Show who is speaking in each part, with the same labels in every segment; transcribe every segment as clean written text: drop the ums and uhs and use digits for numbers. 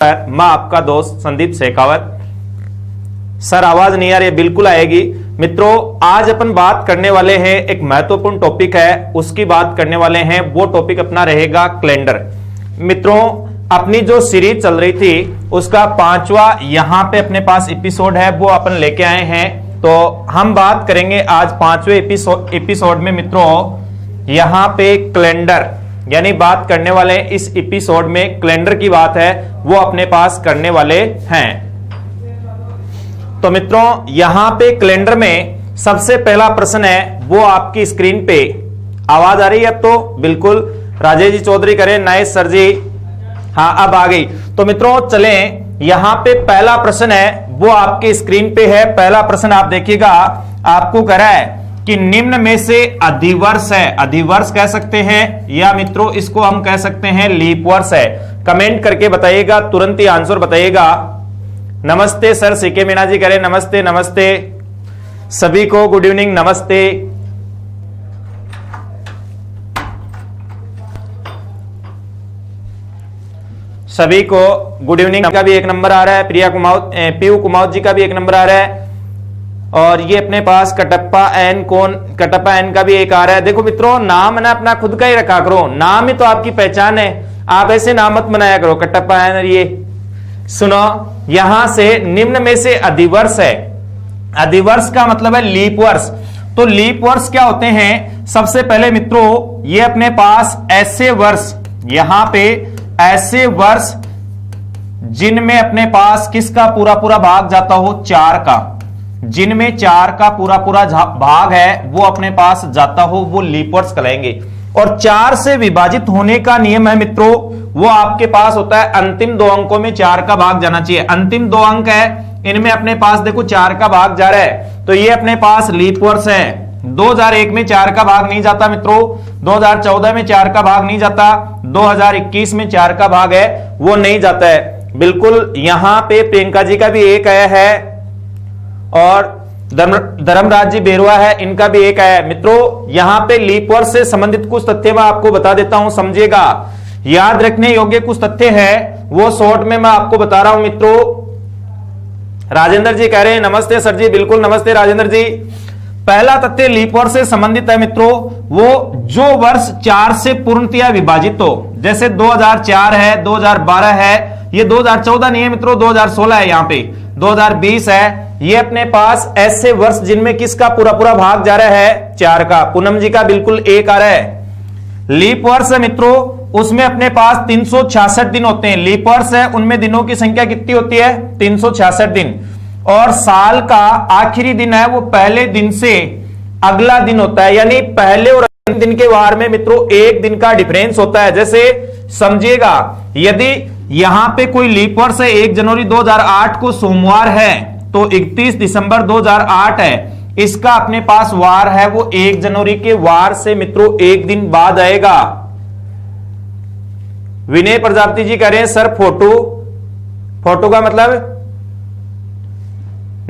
Speaker 1: मैं आपका दोस्त संदीप शेखावत। सर आवाज नहीं आ रही? बिल्कुल आएगी। मित्रों, आज अपन बात करने वाले हैं, एक महत्वपूर्ण टॉपिक है, उसकी बात करने वाले हैं। वो टॉपिक अपना रहेगा कैलेंडर। मित्रों, अपनी जो सीरीज चल रही थी उसका 5वां यहां पे अपने पास एपिसोड है, वो अपन लेके आए हैं। तो हम बात करेंगे आज 5वें एपिसोड में मित्रों यहां पे कैलेंडर, यानी बात करने वाले इस एपिसोड में कैलेंडर की बात है, वो अपने पास करने वाले हैं। तो मित्रों यहां पे कैलेंडर में सबसे पहला प्रश्न है, वो आपकी स्क्रीन पे आवाज आ रही है अब तो? बिल्कुल। राजेश जी चौधरी करें नाइस सर जी। हाँ अब आ गई। तो मित्रों चलें, यहां पे पहला प्रश्न है वो आपकी स्क्रीन पे है। पहला प्रश्न आप देखिएगा, आपको कह रहा है कि निम्न में से अधिवर्ष है, अधिवर्ष कह सकते हैं या मित्रों इसको हम कह सकते हैं लीप वर्ष है। कमेंट करके बताइएगा, तुरंत ही आंसर बताइएगा। नमस्ते सर, सीके मीना जी करें नमस्ते। नमस्ते सभी को, गुड इवनिंग, नमस्ते। सभी को गुड इवनिंग का भी एक नंबर आ रहा है। प्रिया कुमार, पीयू कुमार जी का भी एक नंबर आ रहा है। और ये अपने पास कटप्पा एन का भी एक आ रहा है। देखो मित्रों, नाम ना अपना खुद का ही रखा करो, नाम ही तो आपकी पहचान है। आप ऐसे नाम मत बनाया करो कटप्पा एन। ये सुनो, यहां से निम्न में से अधिवर्ष है। अधिवर्ष का मतलब है लीप वर्ष। तो लीप वर्ष क्या होते हैं? सबसे पहले मित्रों ये अपने पास ऐसे वर्ष, यहां पे ऐसे वर्ष जिनमें अपने पास किसका पूरा पूरा भाग जाता हो? 4 का। जिनमें 4 का पूरा पूरा भाग है वो अपने पास जाता हो, वो लीप वर्ष कहलाएंगे। और 4 से विभाजित होने का नियम है मित्रों, वो आपके पास होता है अंतिम 2 अंकों में 4 का भाग जाना चाहिए। अंतिम 2 अंक है, इनमें अपने पास देखो 4 का भाग जा रहा है, तो ये अपने पास लीप वर्ष है। 2001 में 4 का भाग नहीं जाता मित्रों, 2014 में 4 का भाग नहीं जाता, 2021 में 4 का भाग है वो नहीं जाता है। बिल्कुल, यहां पे प्रियंका जी का भी एक आया है और धर्मराज जी बेरुआ है, इनका भी एक आया है। मित्रों यहां पे लीप वर्ष से संबंधित कुछ तथ्य मैं आपको बता देता हूं, समझिएगा। याद रखने योग्य कुछ तथ्य हैं, वो शॉर्ट में मैं आपको बता रहा हूं मित्रों। राजेंद्र जी कह रहे हैं नमस्ते सर जी। बिल्कुल नमस्ते राजेंद्र जी। पहला तथ्य लीप वर्ष से संबंधित है मित्रों, वो जो वर्ष 4 से पूर्णतया विभाजित हो। जैसे 2004 है, 2012 है, ये 2014 नहीं है मित्रों, 2016 है, यहां पे 2020 है। ये अपने पास ऐसे वर्ष जिनमें किसका पूरा पूरा भाग जा रहा है? 4 का। पूनम जी का बिल्कुल एक आ रहा है। लीप वर्ष है मित्रों, उसमें अपने पास 366 दिन होते हैं। लीप वर्ष है, उनमें दिनों की संख्या कितनी होती है? 366 दिन। और साल का आखिरी दिन है वो पहले दिन से अगला दिन होता है, यानी पहले और अंतिम दिन के वार में मित्रों 1 दिन का डिफरेंस होता है। जैसे समझिएगा, यदि यहां पे कोई लीप वर्ष है, 1 जनवरी 2008 को सोमवार है, तो 31 दिसंबर 2008 है, इसका अपने पास वार है वो 1 जनवरी के वार से मित्रों 1 दिन बाद आएगा। विनय प्रजापति जी कह रहे हैं सर फोटो का मतलब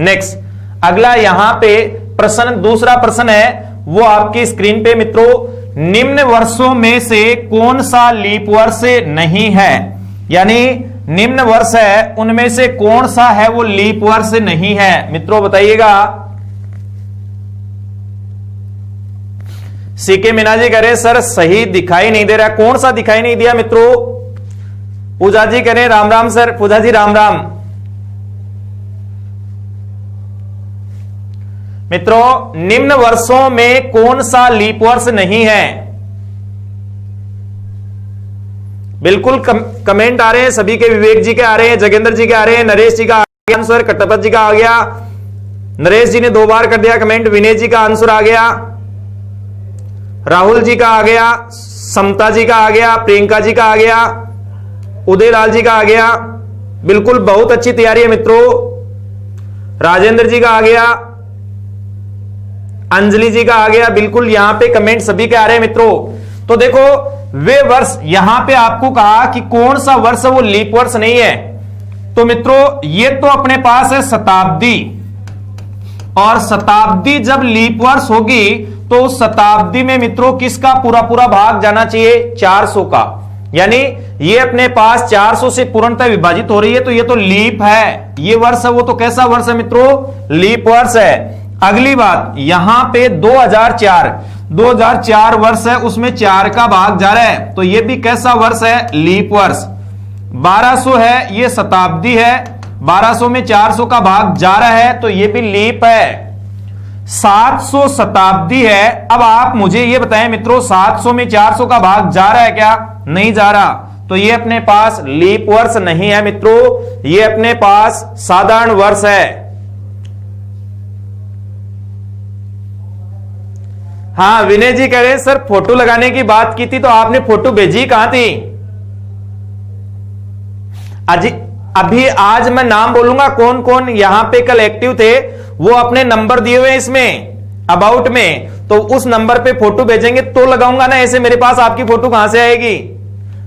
Speaker 1: नेक्स्ट। अगला यहां पे प्रश्न, दूसरा प्रश्न है वो आपकी स्क्रीन पे मित्रों, निम्न वर्षों में से कौन सा लीप वर्ष नहीं है? यानी निम्न वर्ष है उनमें से कौन सा है वो लीप वर्ष नहीं है? मित्रों बताइएगा। सीके मीना जी कह रहे सर सही दिखाई नहीं दे रहा। कौन सा दिखाई नहीं दिया मित्रों? पूजा जी कह रहे राम राम सर। पूजा जी राम राम। मित्रों निम्न वर्षों में कौन सा लीप वर्ष नहीं है? बिल्कुल कमेंट आ रहे हैं सभी के। विवेक जी के आ रहे हैं, जगेंद्र जी के आ रहे हैं, नरेश जी का आ गया आंसर, कटपत जी का आ गया, नरेश जी ने 2 बार कर दिया कमेंट, विनय जी का आंसर आ गया, राहुल जी का आ गया, समता जी का आ गया, प्रियंका जी का आ गया, उदयलाल जी का आ गया। बिल्कुल बहुत अच्छी तैयारी है मित्रों। राजेंद्र जी का आ गया, अंजलि जी का आ गया। बिल्कुल यहां पे कमेंट सभी के आ रहे हैं मित्रों। तो देखो वे वर्ष, यहां पे आपको कहा कि कौन सा वर्ष वो लीप वर्ष नहीं है। तो मित्रों ये तो अपने पास है शताब्दी, और शताब्दी जब लीप वर्ष होगी तो शताब्दी में मित्रों किसका पूरा पूरा भाग जाना चाहिए? 400 का। यानी ये अपने पास 400 से पूर्णतः विभाजित हो रही है, तो ये तो लीप है, ये वर्ष है वो तो कैसा वर्ष है मित्रों, लीप वर्ष है। अगली बात, यहां पे 2004 वर्ष है, उसमें 4 का भाग जा रहा है, तो ये भी कैसा वर्ष है, लीप वर्ष। 1200 है, ये शताब्दी है, 1200 में 400 का भाग जा रहा है, तो ये भी लीप है। 700 शताब्दी है। अब आप मुझे ये बताएं मित्रों, 700 में 400 का भाग जा रहा है क्या, नहीं जा रहा, तो ये अपने पास लीप वर्ष नहीं है मित्रों, ये अपने पास साधारण वर्ष है। हाँ विनय जी कह रहे हैं सर फोटो लगाने की बात की थी, तो आपने फोटो भेजी कहां थी? अभी आज मैं नाम बोलूंगा कौन कौन यहां पे कल एक्टिव थे, वो अपने नंबर दिए हुए इसमें अबाउट में, तो उस नंबर पे फोटो भेजेंगे तो लगाऊंगा ना, ऐसे मेरे पास आपकी फोटो कहां से आएगी?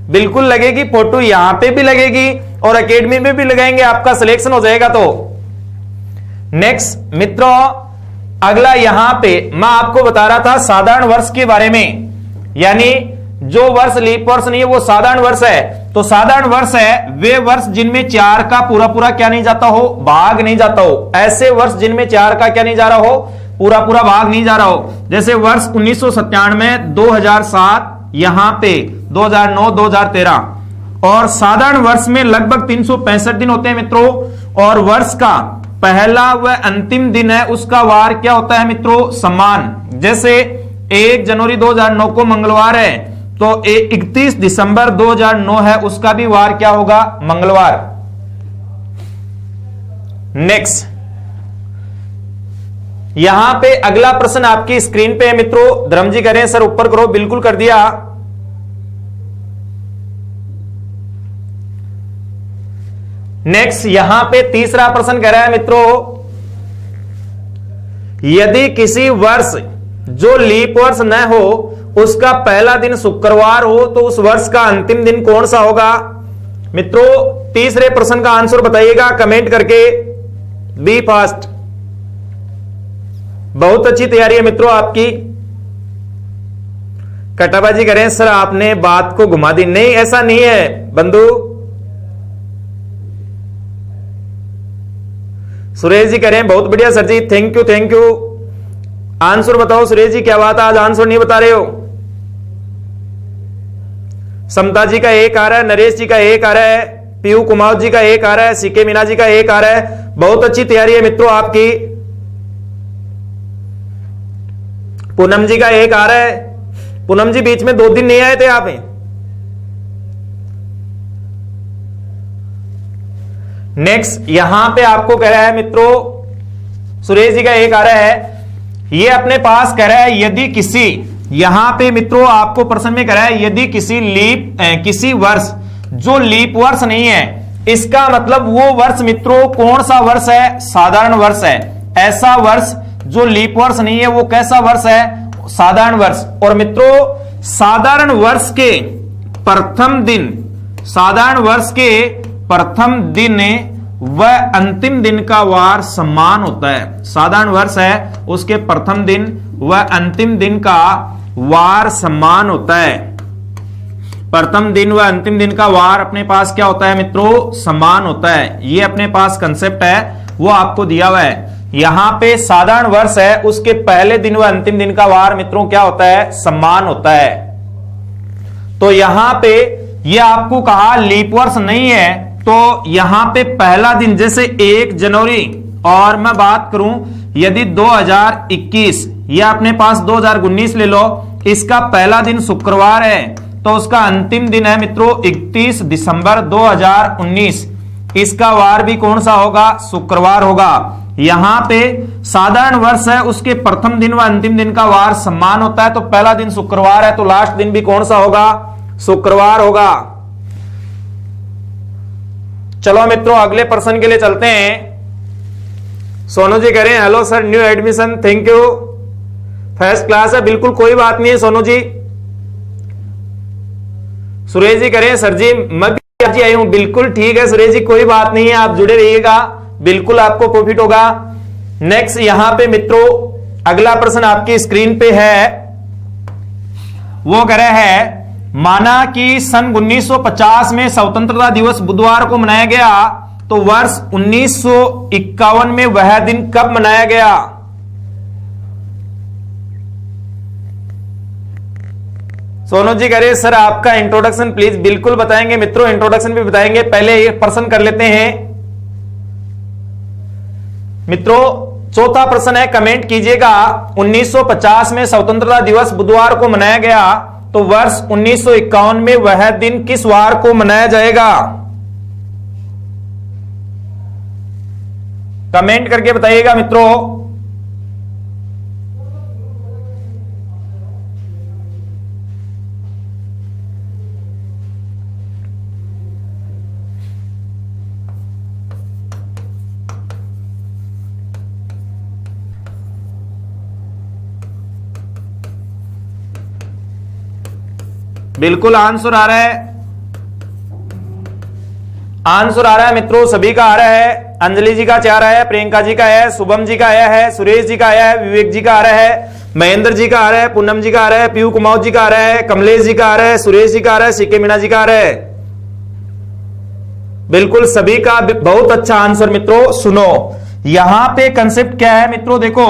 Speaker 1: बिल्कुल लगेगी फोटो, यहां पे भी लगेगी और एकेडमी में भी लगाएंगे, आपका सिलेक्शन हो जाएगा। तो नेक्स्ट मित्रों, अगला यहां पे मैं आपको बता रहा था साधारण वर्ष के बारे में, यानी जो वर्ष लीप वर्ष नहीं है वो साधारण वर्ष है। तो साधारण वर्ष है वे वर्ष जिनमें 4 का पूरा पूरा क्या नहीं जाता हो, भाग नहीं जाता हो, ऐसे वर्ष जिनमें 4 का क्या नहीं जा रहा हो, पूरा पूरा भाग नहीं जा रहा हो। जैसे वर्ष 1997, 2007, यहां पे 2009, 2013, और साधारण वर्ष में लगभग 365 दिन होते हैं मित्रों, और वर्ष का पहला व अंतिम दिन है उसका वार क्या होता है मित्रों, समान। जैसे 1 जनवरी 2009 को मंगलवार है, तो 31 दिसंबर 2009 है, उसका भी वार क्या होगा, मंगलवार। नेक्स्ट, यहां पे अगला प्रश्न आपकी स्क्रीन पे है मित्रों, धर्म जी कह रहे हैं सर ऊपर करो, बिल्कुल कर दिया। नेक्स्ट, यहां पे तीसरा प्रश्न कह रहा है मित्रों, यदि किसी वर्ष जो लीप वर्ष न हो उसका पहला दिन शुक्रवार हो तो उस वर्ष का अंतिम दिन कौन सा होगा? मित्रों तीसरे प्रश्न का आंसर बताइएगा कमेंट करके, बी फास्ट। बहुत अच्छी तैयारी है मित्रों आपकी। कटाबाजी करें सर आपने बात को घुमा दी, नहीं ऐसा नहीं है बंधु। सुरेश जी करें बहुत बढ़िया sir ji, thank you thank you. Answer बताओ सुरेश जी, क्या बात है आज आंसर नहीं बता रहे हो? समता जी का एक आ रहा है, नरेश जी का एक आ रहा है, पीयू कुमार जी का एक आ रहा है, सीके मीना जी का एक आ रहा है। बहुत अच्छी तैयारी है मित्रों आपकी। पूनम जी का एक आ रहा है। पूनम जी बीच में 2 दिन नहीं आए थे आप। नेक्स्ट यहां पे आपको कह रहा है मित्रों, सुरेश जी का एक आ रहा है, ये अपने पास कह रहा है यदि किसी, यहां पे मित्रों आपको प्रश्न में कह रहा है यदि किसी वर्ष जो लीप वर्ष नहीं है, इसका मतलब वो वर्ष मित्रों कौन सा वर्ष है? साधारण वर्ष है। ऐसा वर्ष जो लीप वर्ष नहीं है वो कैसा वर्ष है? साधारण वर्ष। और मित्रों साधारण वर्ष के प्रथम दिन, साधारण वर्ष के प्रथम दिन व अंतिम दिन का वार समान होता है। साधारण वर्ष है उसके प्रथम दिन व अंतिम दिन का वार समान होता है। प्रथम दिन व अंतिम दिन का वार अपने पास क्या होता है मित्रों? समान होता है। ये अपने पास कंसेप्ट है वो आपको दिया हुआ है। यहां पे साधारण वर्ष है उसके पहले दिन व अंतिम दिन का वार मित्रों क्या होता है? समान होता है। तो यहां पे ये आपको कहा लीप वर्ष नहीं है, तो यहां पे पहला दिन जैसे 1 जनवरी, और मैं बात करूं यदि 2021 या अपने पास 2019 ले लो, इसका पहला दिन शुक्रवार है तो उसका अंतिम दिन है मित्रों 31 दिसंबर 2019। इसका वार भी कौन सा होगा? शुक्रवार होगा। यहां पे साधारण वर्ष है उसके प्रथम दिन व अंतिम दिन का वार समान होता है, तो पहला दिन शुक्रवार है तो लास्ट दिन भी कौन सा होगा? शुक्रवार होगा। चलो मित्रों अगले प्रश्न के लिए चलते हैं। सोनू जी कह रहे हैं hello sir new admission, thank you, first class है, बिल्कुल कोई बात नहीं है सोनू जी। सुरेश जी कह रहे हैं सर जी मैं भी आज आई हूं, बिल्कुल ठीक है सुरेश जी, कोई बात नहीं है, आप जुड़े रहिएगा, बिल्कुल आपको प्रॉफिट होगा। नेक्स्ट यहां पे मित्रों अगला प्रश्न आपकी स्क्रीन पे है, वो कह रहा है माना कि सन 1950 में स्वतंत्रता दिवस बुधवार को मनाया गया, तो वर्ष 1951 में वह दिन कब मनाया गया? सोनू जी कह रहे सर आपका इंट्रोडक्शन प्लीज। बिल्कुल बताएंगे मित्रों, इंट्रोडक्शन भी बताएंगे, पहले ये प्रश्न कर लेते हैं मित्रों। चौथा प्रश्न है, कमेंट कीजिएगा 1950 में स्वतंत्रता दिवस बुधवार को मनाया गया, तो वर्ष 1951 में वह दिन किस वार को मनाया जाएगा? कमेंट करके बताइएगा मित्रों। बिल्कुल आंसर आ रहा है, आंसर आ रहा है मित्रों, सभी का आ रहा है। अंजलि जी का 4 आया है, प्रियंका जी का आया है, शुभम जी का आया है, सुरेश जी का आया है, विवेक जी का आ रहा है, महेंद्र जी का आ रहा है, पूनम जी का आ रहा है, पीयू कुमार जी का आ रहा है, कमलेश जी का आ रहा है, सुरेश जी का आ रहा है, सीके मीणा जी का आ रहा है। बिल्कुल सभी का बहुत अच्छा आंसर मित्रों। सुनो यहां पे कंसेप्ट क्या है मित्रों, देखो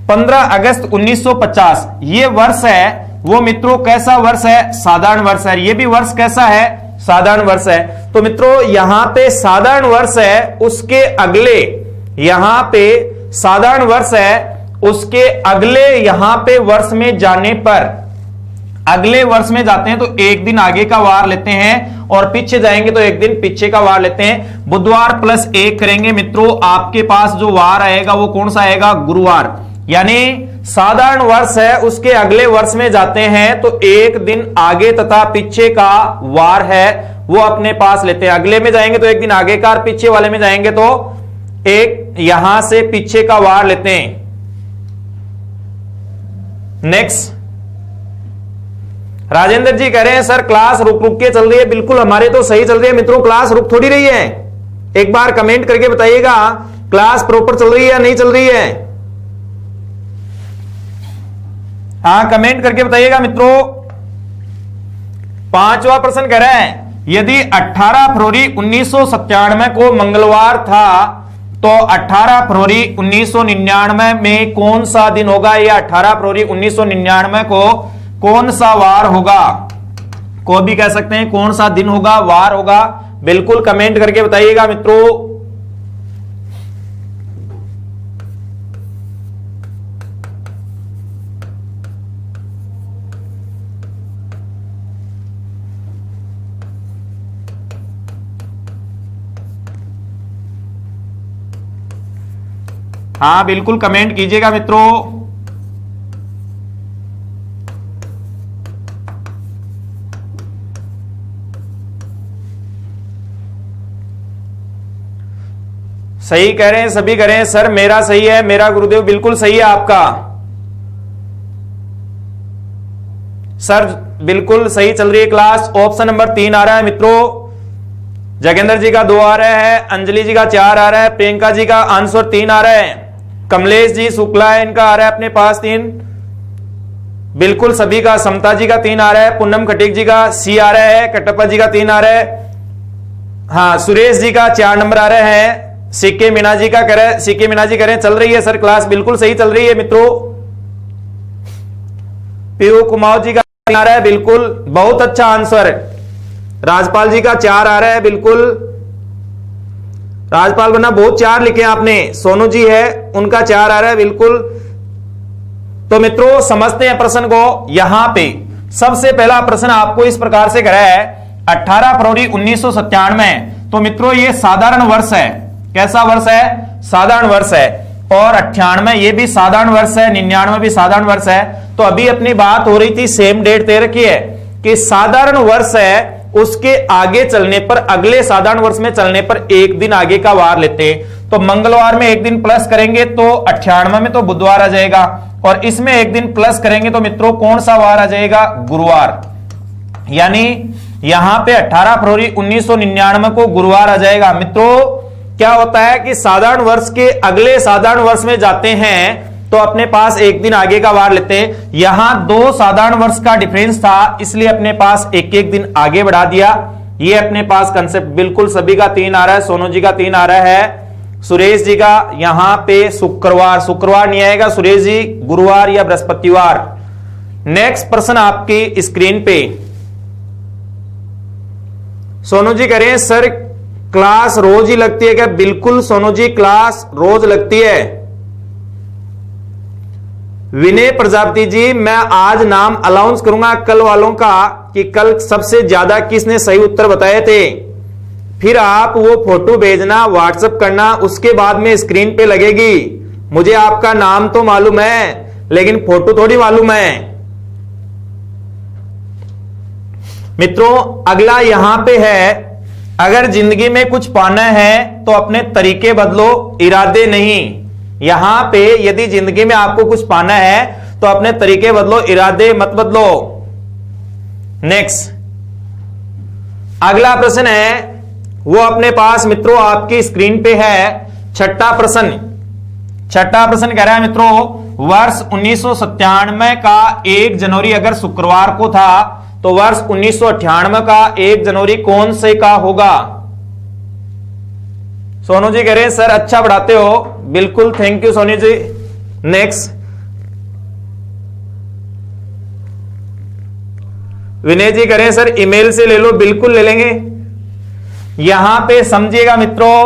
Speaker 1: 15 अगस्त 1950 ये वर्ष है, वो मित्रों कैसा वर्ष है? साधारण वर्ष है। ये भी वर्ष कैसा है? साधारण वर्ष है। तो मित्रों यहां पे साधारण वर्ष है, उसके अगले यहां पे साधारण वर्ष है, उसके अगले यहां पे वर्ष में जाने पर, अगले वर्ष में जाते हैं तो एक दिन आगे का वार लेते हैं, और पीछे जाएंगे तो एक दिन पीछे का वार लेते हैं। बुधवार प्लस 1 करेंगे मित्रों, आपके पास जो वार आएगा वो कौन सा आएगा? गुरुवार। यानी साधारण वर्ष है, उसके अगले वर्ष में जाते हैं तो एक दिन आगे तथा पीछे का वार है वो अपने पास लेते हैं। अगले में जाएंगे तो एक दिन आगे का, और पीछे वाले में जाएंगे तो एक यहां से पीछे का वार लेते हैं। नेक्स्ट राजेंद्र जी कह रहे हैं सर क्लास रुक रुक के चल रही है। बिल्कुल हमारे तो सही चल रही है मित्रों, क्लास रुक थोड़ी रही है। एक बार कमेंट करके बताइएगा क्लास प्रॉपर चल रही है या नहीं चल रही है। हाँ कमेंट करके बताइएगा मित्रों। 5वां प्रश्न कह रहा है, यदि 18 फरवरी 1997 को मंगलवार था तो 18 फरवरी 1999 में कौन सा दिन होगा? या 18 फरवरी 1999 को कौन सा वार होगा? को भी कह सकते हैं कौन सा दिन होगा, वार होगा। बिल्कुल कमेंट करके बताइएगा मित्रों। हाँ बिल्कुल कमेंट कीजिएगा मित्रों। सही कह रहे हैं, सभी कह रहे हैं सर मेरा सही है, मेरा गुरुदेव बिल्कुल सही है आपका। सर बिल्कुल सही चल रही है क्लास। ऑप्शन नंबर 3 आ रहा है मित्रों। जगेंद्र जी का 2 आ रहा है, अंजलि जी का 4 आ रहा है, प्रियंका जी का आंसर 3 आ रहा है, कमलेश जी शुक्ला है इनका आ रहा है अपने पास 3। बिल्कुल सभी का, समता जी का 3 आ रहा है, पूनम खटीक जी का C आ रहा है, कटप्पा जी का 3 आ रहा है, हाँ सुरेश जी का 4 नंबर आ रहा है, सीके मीणा जी का करे, सीके मीणा जी करें चल रही है सर क्लास, बिल्कुल सही चल रही है मित्रों। पीयू कुमार जी का 3 आ रहा है, बिल्कुल बहुत अच्छा आंसर। राजपाल जी का 4 आ रहा है, बिल्कुल राजपाल बना बहुत 4 लिखे आपने। सोनू जी है उनका 4 आ रहा है, बिल्कुल। तो मित्रों समझते हैं प्रश्न को। यहां पे सबसे पहला प्रश्न आपको इस प्रकार से करा है, 18 फरवरी 1997। तो मित्रों ये साधारण वर्ष है। कैसा वर्ष है? साधारण वर्ष है। और 98 ये भी साधारण वर्ष है, 99 भी साधारण वर्ष है। तो अभी अपनी बात हो रही थी, सेम डेट दे रखी है कि साधारण वर्ष है, उसके आगे चलने पर, अगले साधारण वर्ष में चलने पर एक दिन आगे का वार लेते हैं। तो मंगलवार में एक दिन प्लस करेंगे तो 98 में तो बुधवार आ जाएगा, और इसमें एक दिन प्लस करेंगे तो मित्रों कौन सा वार आ जाएगा? गुरुवार। यानी यहां पे 18 फरवरी 1999 को गुरुवार आ जाएगा। मित्रों क्या होता है कि साधारण वर्ष के अगले साधारण वर्ष में जाते हैं तो अपने पास एक दिन आगे का वार लेते हैं। यहां 2 साधारण वर्ष का डिफरेंस था, इसलिए अपने पास एक एक दिन आगे बढ़ा दिया। ये अपने पास कंसेप्ट बिल्कुल सभी का 3 आ रहा है। सोनू जी का 3 आ रहा है, सुरेश जी का यहां पे शुक्रवार, शुक्रवार नहीं आएगा सुरेश जी, गुरुवार या बृहस्पतिवार। नेक्स्ट प्रश्न आपकी स्क्रीन पे सोनू जी कह रहे हैं सर क्लास रोज ही लगती है क्या? बिल्कुल सोनू जी, क्लास रोज लगती है। विनय प्रजापति जी, मैं आज नाम अनाउंस करूंगा कल वालों का कि कल सबसे ज्यादा किसने सही उत्तर बताए थे, फिर आप वो फोटो भेजना, व्हाट्सएप करना, उसके बाद में स्क्रीन पे लगेगी। मुझे आपका नाम तो मालूम है लेकिन फोटो थोड़ी मालूम है। मित्रों अगला यहां पे है, अगर जिंदगी में कुछ पाना है तो अपने तरीके बदलो, इरादे नहीं। यहां पे यदि जिंदगी में आपको कुछ पाना है तो अपने तरीके बदलो, इरादे मत बदलो। नेक्स्ट अगला प्रश्न है वो अपने पास मित्रों आपकी स्क्रीन पे है, छठा प्रश्न। छठा प्रश्न कह रहा है मित्रों, वर्ष 1997 का 1 जनवरी अगर शुक्रवार को था तो वर्ष 1998 का 1 जनवरी कौन से का होगा? सोनू जी कह रहे हैं सर अच्छा पढ़ाते हो, बिल्कुल thank you Sonu ji. Next Vinay ji कह रहे हैं सर ईमेल से ले लो, बिल्कुल ले लेंगे। यहां पे समझिएगा मित्रों,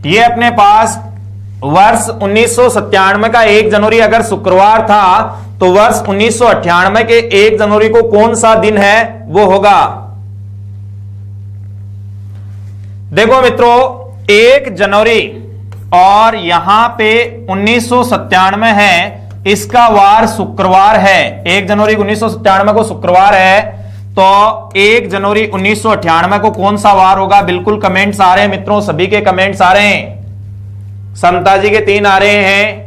Speaker 1: ये अपने पास वर्ष 1997 का 1 जनवरी अगर शुक्रवार था तो वर्ष 1998 के 1 जनवरी को कौन सा दिन है वो होगा? देखो मित्रों 1 जनवरी और यहां पे 1997 है, इसका वार शुक्रवार है। 1 जनवरी 1997 को शुक्रवार है तो 1 जनवरी 1998 को कौन सा वार होगा? बिल्कुल कमेंट्स आ रहे हैं मित्रों, सभी के कमेंट्स आ रहे हैं। समता जी के 3 आ रहे हैं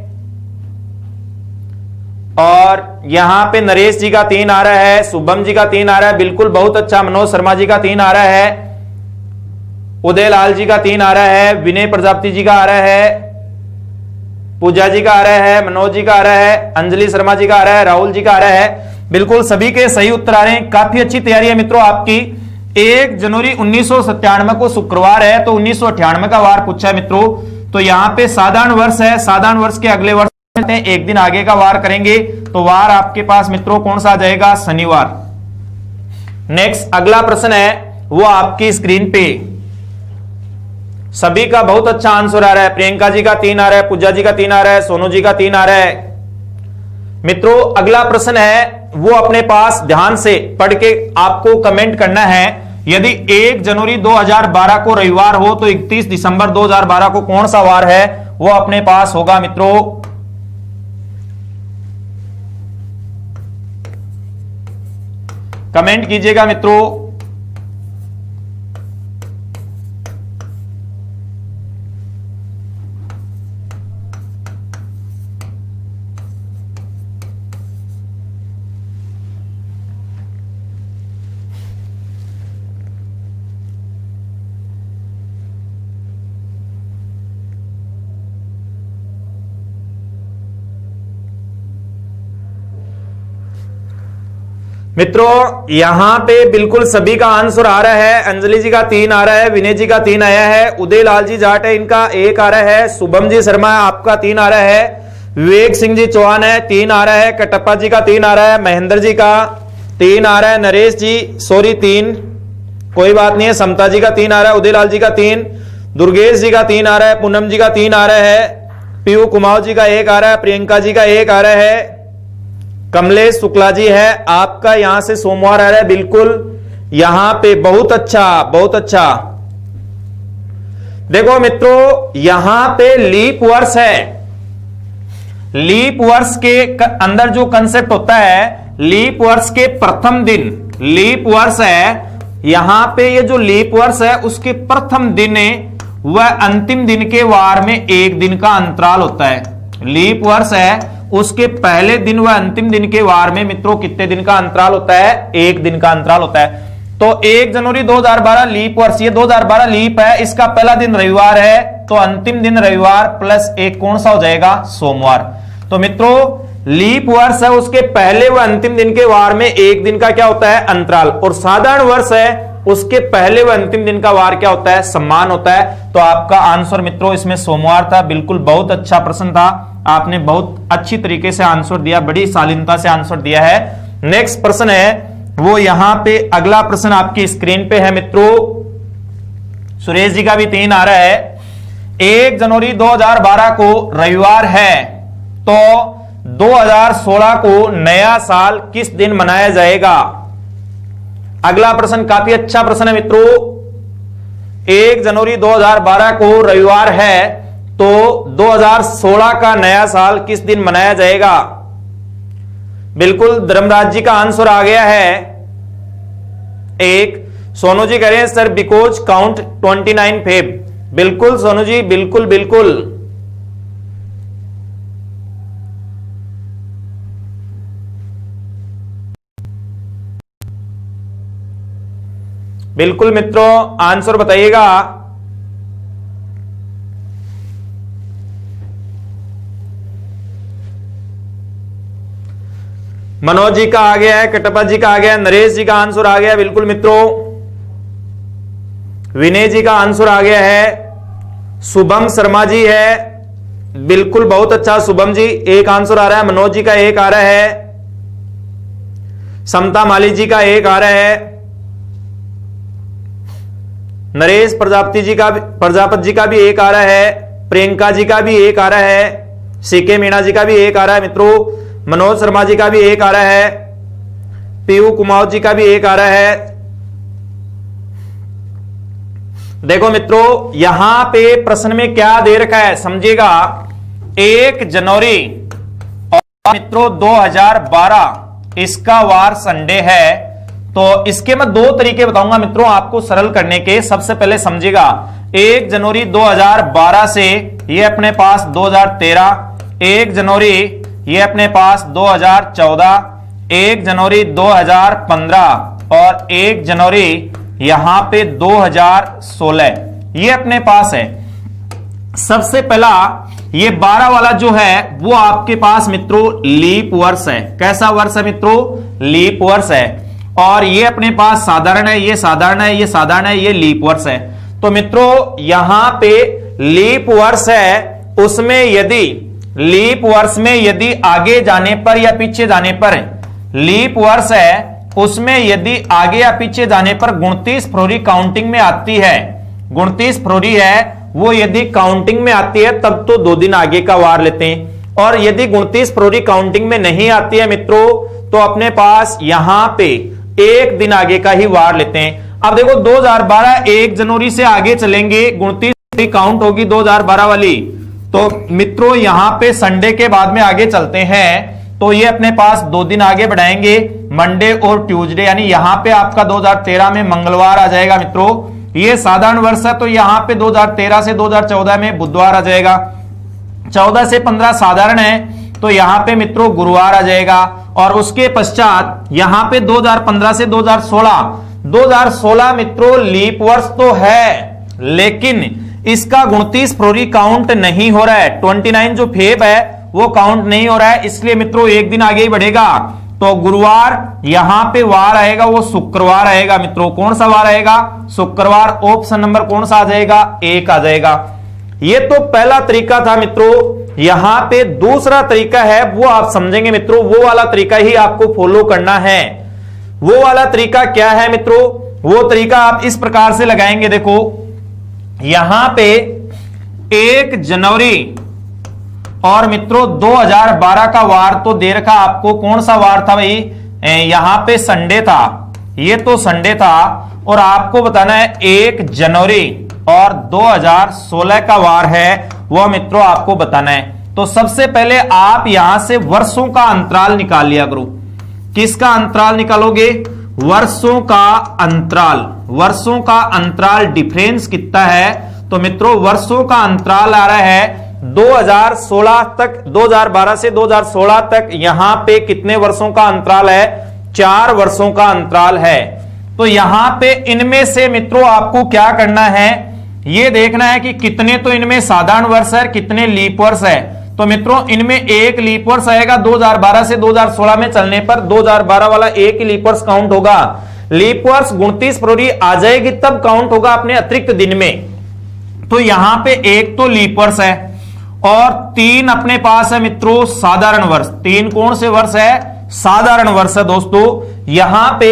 Speaker 1: और यहां पे नरेश जी का 3 आ रहा है, शुभम जी का 3 आ रहा है, बिल्कुल बहुत अच्छा। मनोज शर्मा जी का 3 आ रहा है, उदय लाल जी का 3 आ रहा है, विनय प्रजापति जी का आ रहा है, पूजा जी का आ रहा है, मनोज जी का आ रहा है, अंजलि शर्मा जी का आ रहा है, राहुल जी का आ रहा है। बिल्कुल सभी के सही उत्तर आ रहे हैं, काफी अच्छी तैयारी है मित्रों आपकी। 1 जनवरी 1997 को शुक्रवार है तो 1998 का वार पूछा है मित्रों। तो यहां पे साधारण वर्ष है, साधारण वर्ष के अगले वर्ष एक दिन आगे का वार करेंगे तो वार आपके पास मित्रों कौन सा आ जाएगा? शनिवार। नेक्स्ट अगला प्रश्न है वो आपकी स्क्रीन पे, सभी का बहुत अच्छा आंसर आ रहा है। प्रियंका जी का 3 आ रहा है, पूजा जी का 3 आ रहा है, सोनू जी का 3 आ रहा है। मित्रों अगला प्रश्न है वो अपने पास ध्यान से पढ़ के आपको कमेंट करना है। यदि 1 जनवरी 2012 को रविवार हो तो 31 दिसंबर 2012 को कौन सा वार है वो अपने पास होगा मित्रों? कमेंट कीजिएगा मित्रों। मित्रों यहां पे बिल्कुल सभी का आंसर आ रहा है। अंजलि जी का 3 आ रहा है, विनय जी का 3 आया है, उदय लाल जी जाट है इनका 1 आ रहा है, शुभम जी शर्मा आपका 3 आ रहा है, विवेक सिंह जी चौहान है 3 आ रहा है, कटप्पा जी का 3 आ रहा है, महेंद्र जी का 3 आ रहा है, नरेश जी सॉरी 3 कोई बात नहीं है, समता जी का 3 आ रहा है, उदय लाल जी का 3, दुर्गेश जी का 3 आ रहा है, पूनम जी का 3 आ रहा है, पीयू कुमार जी का 1 आ रहा है, प्रियंका जी का 1 आ रहा है, कमलेश शुक्ला जी है आपका यहां से सोमवार आ रहा है। बिल्कुल यहां पे बहुत अच्छा बहुत अच्छा। देखो मित्रों यहां पे लीप वर्ष है। लीप वर्ष के अंदर जो कंसेप्ट होता है, लीप वर्ष के प्रथम दिन लीप वर्ष है। यहां पे ये जो लीप वर्ष है उसके प्रथम दिन वह अंतिम दिन के वार में 1 दिन का अंतराल होता है। लीप वर्ष है उसके पहले दिन व अंतिम दिन के वार में मित्रों कितने दिन का अंतराल होता है? 1 दिन का अंतराल होता है। तो 1 जनवरी 2012 लीप वर्ष, ये 2012 लीप है, इसका पहला दिन रविवार है, तो अंतिम दिन रविवार प्लस 1 कौन सा हो जाएगा, सोमवार। तो मित्रों लीप वर्ष है, उसके पहले व अंतिम दिन के वार में एक दिन का क्या होता है, अंतराल। और साधारण वर्ष है, उसके पहले व अंतिम दिन का वार क्या होता है, सम्मान होता है। तो आपका आंसर मित्रों इसमें सोमवार था। बिल्कुल बहुत अच्छा प्रश्न था, आपने बहुत अच्छी तरीके से आंसर दिया, बड़ी शालीनता से आंसर दिया है। नेक्स्ट प्रश्न है वो यहां पे, अगला प्रश्न आपकी स्क्रीन पे है मित्रों, सुरेश जी का भी 3 आ रहा है। 1 जनवरी 2012 को रविवार है, तो 2016 को नया साल किस दिन मनाया जाएगा। अगला प्रश्न काफी अच्छा प्रश्न है मित्रों। 1 जनवरी 2012 को रविवार है, तो 2016 का नया साल किस दिन मनाया जाएगा। बिल्कुल धर्मराज जी का आंसर आ गया है 1। सोनू जी कह रहे हैं सर बिकॉज काउंट 29 फेब। बिल्कुल सोनू जी, बिल्कुल बिल्कुल बिल्कुल मित्रों आंसर बताइएगा। मनोज जी का आ गया है, कटप्पा जी का आ गया है, नरेश जी का आंसर आ गया है। बिल्कुल मित्रों विनय जी का आंसर आ गया है। शुभम शर्मा जी है, बिल्कुल बहुत अच्छा शुभम जी, एक आंसर आ रहा है। मनोज जी का 1 आ रहा है, समता माली जी का 1 आ रहा है, नरेश प्रजापति जी का भी 1 आ रहा है, प्रियंका जी का भी 1 आ रहा है, सीके मीणा जी का भी 1 आ रहा है मित्रों, मनोज शर्मा जी का भी 1 आ रहा है, पीयू कुमार जी का भी 1 आ रहा है। देखो मित्रों यहां पे प्रश्न में क्या दे रखा है समझिएगा। 1 जनवरी और मित्रों 2012 इसका वार संडे है। तो इसके मैं 2 तरीके बताऊंगा मित्रों आपको सरल करने के। सबसे पहले समझिएगा 1 जनवरी 2012 से ये अपने पास 2013, 1 जनवरी ये अपने पास 2014, 1 जनवरी 2015 और 1 जनवरी यहां पे 2016 ये अपने पास है। सबसे पहला ये 12 वाला जो है वो आपके पास मित्रों लीप वर्ष है। कैसा वर्ष है मित्रों, लीप वर्ष है। और ये अपने पास साधारण है, ये साधारण है, ये साधारण है, ये लीप वर्ष है। तो मित्रों यहां पे लीप वर्ष है, उसमें यदि लीप वर्ष में यदि आगे जाने पर या पीछे जाने पर, लीप वर्ष है उसमें यदि आगे या पीछे जाने पर 29 फरवरी काउंटिंग में आती है, 29 फरवरी है वो यदि काउंटिंग में आती है तब तो 2 दिन आगे का वार लेते हैं। और यदि 29 फरवरी काउंटिंग में नहीं आती है मित्रों तो अपने पास यहां पे 1 दिन आगे का ही वार लेते हैं। अब देखो 2012 1 जनवरी से आगे चलेंगे, 29 काउंट होगी 2012 वाली। तो मित्रों यहां पे संडे के बाद में आगे चलते हैं तो ये अपने पास 2 दिन आगे बढ़ाएंगे, मंडे और ट्यूसडे, यानी यहां पे आपका 2013 में मंगलवार आ जाएगा मित्रों। ये साधारण वर्ष है तो यहां पे 2013 से 2014 में बुधवार आ जाएगा। 14 से 15 साधारण है तो यहां पे मित्रों गुरुवार आ जाएगा। और उसके पश्चात यहां पे 2015 से 2016 मित्रों लीप वर्ष तो है लेकिन इसका 29 फरवरी काउंट नहीं हो रहा है। 29 जो फेब है वो काउंट नहीं हो रहा है, इसलिए मित्रों 1 दिन आगे ही बढ़ेगा। तो गुरुवार यहां पे वार आएगा वो शुक्रवार आएगा मित्रों। कौन सा वार आएगा, शुक्रवार। ऑप्शन नंबर कौन सा आ जाएगा, 1 आ जाएगा। ये तो पहला तरीका था मित्रों। यहां पे दूसरा तरीका है वो आप समझेंगे मित्रों, वो वाला तरीका ही आपको फॉलो करना है। वो वाला तरीका क्या है मित्रों, वो तरीका आप इस प्रकार से लगाएंगे। देखो यहां पे 1 जनवरी और मित्रों 2012 का वार तो दे रखा आपको। कौन सा वार था भाई, यहां पे संडे था, ये तो संडे था। और आपको बताना है 1 जनवरी और 2016 का वार है वो मित्रों आपको बताना है। तो सबसे पहले आप यहां से वर्षों का अंतराल निकाल लिया करो। किसका अंतराल निकालोगे, वर्षों का अंतराल। वर्षों का अंतराल डिफरेंस कितना है, तो मित्रों वर्षों का अंतराल आ रहा है 2016 तक, 2012 से 2016 तक यहां पे कितने वर्षों का अंतराल है, 4 वर्षों का अंतराल है। तो यहां पे इनमें से मित्रों आपको क्या करना है, ये देखना है कि कितने तो इनमें साधारण वर्ष है, कितने लीप वर्ष है। तो मित्रों इनमें एक लीप वर्ष आएगा 2012 से 2016 में चलने पर 2012 वाला एक ही लीप वर्ष काउंट होगा। लीप वर्ष 29 फरवरी आ जाएगी तब काउंट होगा अपने अतिरिक्त दिन में। तो यहां पे एक तो लीप वर्ष है और 3 अपने पास है मित्रों साधारण वर्ष। 3 कौन से वर्ष है? साधारण वर्ष है दोस्तों। यहां पे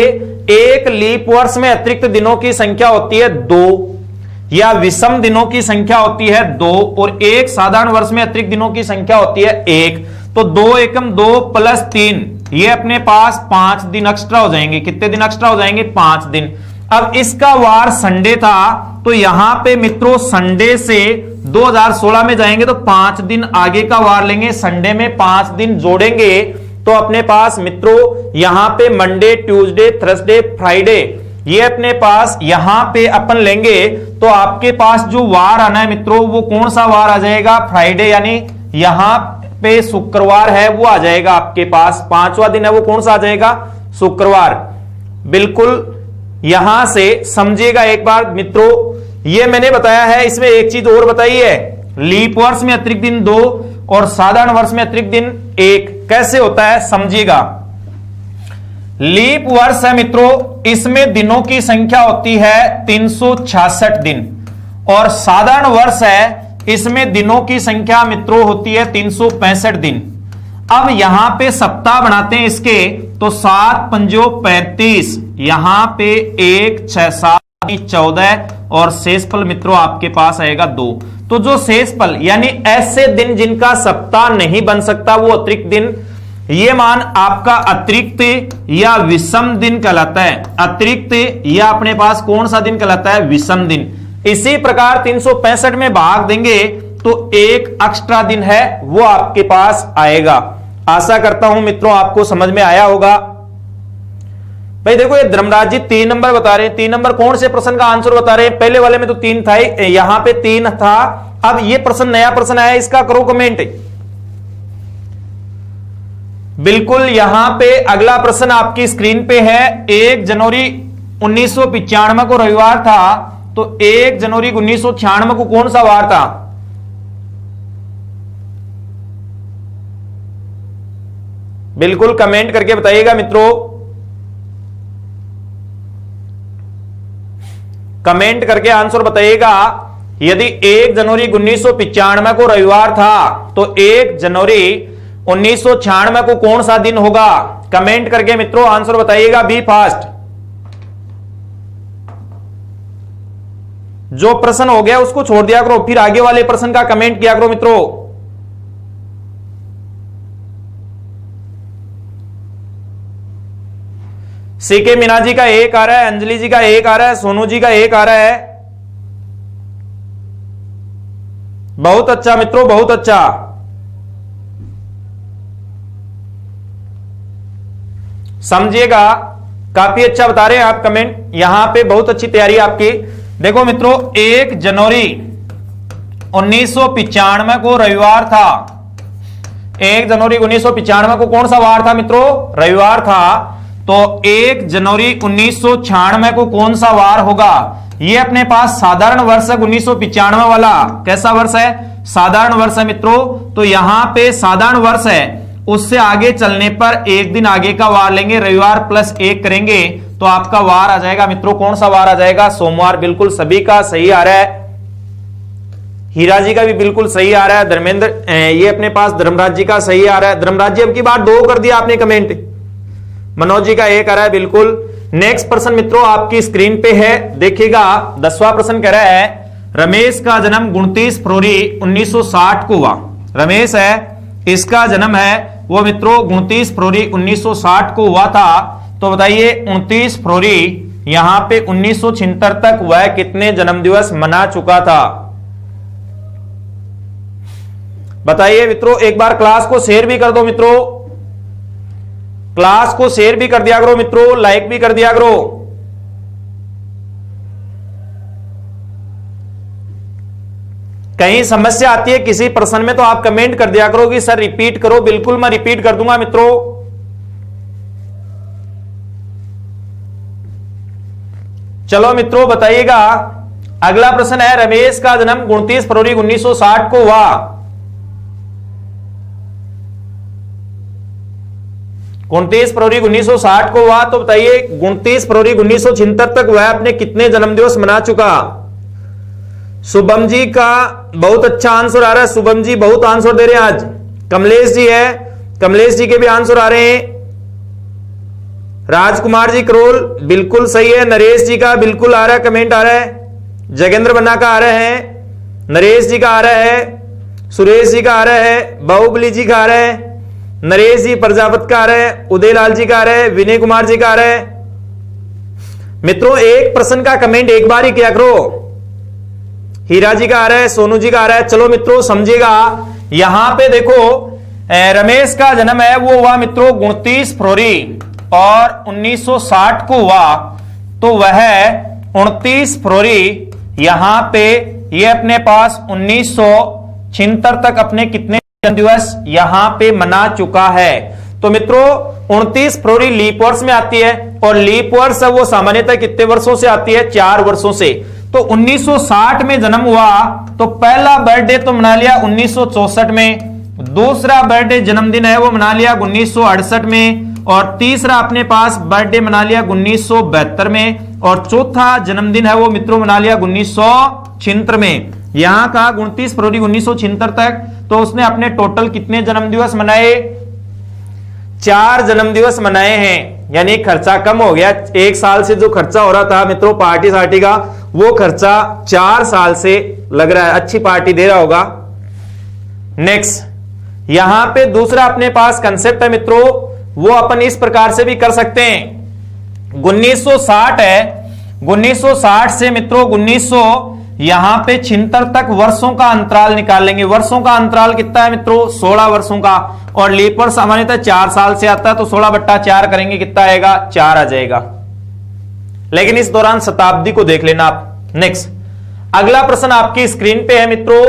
Speaker 1: एक लीप वर्ष में अतिरिक्त दिनों की संख्या होती है 2 या विषम दिनों की संख्या होती है 2 और एक साधारण वर्ष में अतिरिक्त दिनों की संख्या होती है 1। तो 2 एकम 2 प्लस 3 ये अपने पास 5 दिन एक्स्ट्रा हो जाएंगे। कितने दिन एक्स्ट्रा हो जाएंगे? 5 दिन। अब इसका वार संडे था तो यहां पे मित्रों संडे से 2016 में जाएंगे तो 5 दिन आगे का वार लेंगे, संडे में 5 दिन जोड़ेंगे तो अपने पास मित्रों यहां पे मंडे, ट्यूसडे, थर्सडे, फ्राइडे ये अपने पास यहां पे अपन लेंगे तो आपके पास जो वार आना है मित्रों वो कौन सा वार आ जाएगा? फ्राइडे, यानी यहां पे शुक्रवार है वो आ जाएगा आपके पास। 5वां दिन है वो कौन सा आ जाएगा? शुक्रवार। बिल्कुल यहां से समझिएगा एक बार मित्रों, ये मैंने बताया है। इसमें एक चीज और बताई है, लीप वर्ष में अतिरिक्त दिन 2 और साधारण वर्ष में अतिरिक्त दिन 1। कैसे होता है समझिएगा। लीप वर्ष है मित्रों, इसमें दिनों की संख्या होती है 366 दिन और साधारण वर्ष है इसमें दिनों की संख्या मित्रों होती है 365 दिन। अब यहां पे सप्ताह बनाते हैं इसके तो 7 पंजो 35, यहां पे 1 6 7 14 और शेषफल मित्रों आपके पास आएगा 2। तो जो शेषफल यानी ऐसे दिन जिनका सप्ताह नहीं बन सकता वो अतिरिक्त दिन, ये मान आपका अतिरिक्त या विषम दिन कहलाता है। अतिरिक्त या अपने पास कौन सा दिन कहलाता है? विषम दिन। इसी प्रकार 365 में भाग देंगे तो एक एक्स्ट्रा दिन है वो आपके पास आएगा। आशा करता हूं मित्रों आपको समझ में आया होगा। भाई देखो ये धर्मराज जी 3 नंबर बता रहे हैं। 3 नंबर कौन से प्रश्न का आंसर बता रहे हैं? पहले वाले में तो 3 था, यहां पे 3 था। अब ये प्रश्न नया प्रश्न आया, इसका करो कमेंट। बिल्कुल यहां पे अगला प्रश्न आपकी स्क्रीन पे है। 1 जनवरी 1995 को रविवार था तो 1 जनवरी 1996 को कौन सा वार था? बिल्कुल कमेंट करके बताइएगा मित्रों, कमेंट करके आंसर बताइएगा। यदि 1 जनवरी 1995 को रविवार था तो 1 जनवरी 1996 को कौन सा दिन होगा? कमेंट करके मित्रों आंसर बताइएगा। Be fast. जो प्रश्न हो गया उसको छोड़ दिया करो, फिर आगे वाले प्रश्न का कमेंट किया करो मित्रों। सीके मीना जी का 1 आ रहा है, अंजलि जी का 1 आ रहा है, सोनू जी का 1 आ रहा है। बहुत अच्छा मित्रों, बहुत अच्छा। समझिएगा, काफी अच्छा बता रहे हैं आप कमेंट। यहां पे बहुत अच्छी तैयारी आपकी। देखो मित्रों 1 जनवरी 1995 को रविवार था। 1 जनवरी 1995 को कौन सा वार था मित्रों? रविवार था। तो 1 जनवरी 1996 को कौन सा वार होगा? ये अपने पास साधारण वर्ष है 1995 वाला। कैसा वर्ष है? साधारण वर्ष है मित्रों। तो यहां पे साधारण वर्ष है, उससे आगे चलने पर एक दिन आगे का वार लेंगे, रविवार प्लस 1 करेंगे तो आपका वार आ जाएगा मित्रों। कौन सा वार आ जाएगा? सोमवार। बिल्कुल सभी का सही आ रहा है। हीरा जी का भी बिल्कुल सही आ रहा है। धर्मेंद्र ये अपने पास धर्मराज जी का सही आ रहा है। धर्मराज जी अब की बार 2 कर दिया आपने कमेंट। मनोज जी का 1 आ रहा है बिल्कुल। नेक्स्ट प्रश्न मित्रों आपकी स्क्रीन पे है, देखिएगा। 10वां प्रश्न कह रहा है रमेश का जन्म 29 फरवरी 1960 को हुआ। रमेश है, इसका जन्म है वो मित्रों 29 फरवरी 1960 को हुआ था। तो बताइए 29 फरवरी यहां पे 1976 तक वह कितने जन्मदिवस मना चुका था? बताइए मित्रों। एक बार क्लास को शेयर भी कर दो मित्रों, क्लास को शेयर भी कर दिया करो मित्रों, लाइक भी कर दिया करो। कहीं समस्या आती है किसी प्रश्न में तो आप कमेंट कर दिया करो कि सर रिपीट करो। बिल्कुल मैं रिपीट कर दूंगा मित्रों। चलो मित्रों बताइएगा अगला प्रश्न है, रमेश का जन्म 29 फरवरी 1960 को हुआ। 29 फरवरी 1960 को हुआ, तो बताइए 29 फरवरी 1976 तक वह अपने कितने जन्मदिवस मना चुका। शुभम जी का बहुत अच्छा आंसर आ रहा है, शुभम जी बहुत आंसर दे रहे हैं आज। कमलेश जी है, कमलेश जी के भी आंसर आ रहे हैं। राजकुमार जी करोल बिल्कुल सही है। नरेश जी का बिल्कुल आ रहा है, कमेंट आ रहा है। जगेंद्र बन्ना का आ रहा है, नरेश जी का आ रहा है, सुरेश जी का आ रहा है, बाहुबली जी का आ रहा है, नरेश जी प्रजापत का आ रहा है, उदयलाल जी का आ रहा है, विनय कुमार जी का आ रहा है। मित्रों एक प्रश्न का कमेंट एक बार ही किया करो। हीरा जी का आ रहा है, सोनू जी का आ रहा है। चलो मित्रों समझिएगा, यहां पे देखो रमेश का जन्म है वो हुआ मित्रों 29 फरवरी और 1960 को हुआ, तो वह 29 फरवरी यहां पे ये अपने पास 1976 तक अपने कितने जन्मदिवस यहां पे मना चुका है। तो मित्रों 29 फरवरी लीप वर्ष में आती है, और लीप वर्ष वो सामान्यतः कितने वर्षों से आती है, 4 वर्षों से। तो 1960 में जन्म हुआ, तो पहला बर्थडे तो मना लिया 1964 में, दूसरा बर्थडे जन्मदिन है वो मना लिया 1968 में, और तीसरा अपने पास बर्थडे मना लिया 1972 में, और चौथा जन्मदिन है वो मित्रों मना लिया 1976 में। यहां का 29 फरवरी 1976 तक, तो उसने अपने टोटल कितने जन्मदिवस मनाए, 4 जन्मदिवस मनाए हैं। यानी खर्चा कम हो गया, 1 साल से जो खर्चा हो रहा था मित्रों पार्टी सार्टी का, वो खर्चा 4 साल से लग रहा है। अच्छी पार्टी दे रहा होगा। नेक्स्ट यहां पे दूसरा अपने पास कंसेप्ट है मित्रों, वो अपन इस प्रकार से भी कर सकते हैं। 1960 है, 1960 से मित्रों 1900 यहां पे 76 तक वर्षों का अंतराल निकाल लेंगे। वर्षों का अंतराल कितना है मित्रों, 16 वर्षों का, और लीप वर्ष सामान्यतः 4 साल से आता है, तो 16/4 करेंगे, कितना आएगा, 4 आ जाएगा। लेकिन इस दौरान शताब्दी को देख लेना आप। नेक्स्ट अगला प्रश्न आपकी स्क्रीन पे है मित्रों,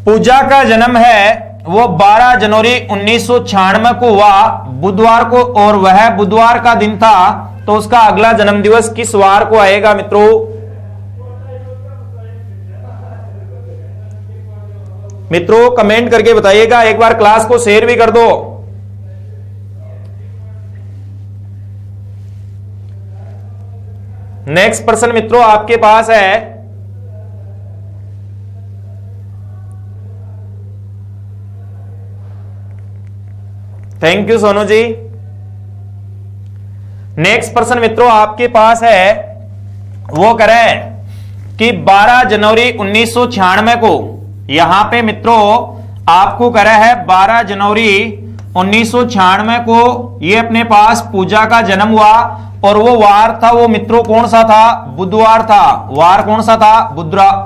Speaker 1: पूजा का जन्म है वो 12 जनवरी 1996 को हुआ बुधवार को, और वह बुधवार का दिन था, तो उसका अगला जन्मदिवस किस वार को आएगा मित्रों। मित्रों कमेंट करके बताइएगा, एक बार क्लास को शेयर भी कर दो। नेक्स्ट प्रश्न मित्रों आपके पास है, thank you Sonu ji. Next प्रश्न मित्रों आपके पास है, वो करें कि 12 जनवरी 1996 को, यहां पे मित्रों आपको करा है 12 जनवरी 1996 को ये अपने पास पूजा का जन्म हुआ, और वो वार था वो मित्रों कौन सा था, बुधवार था। वार कौन सा था,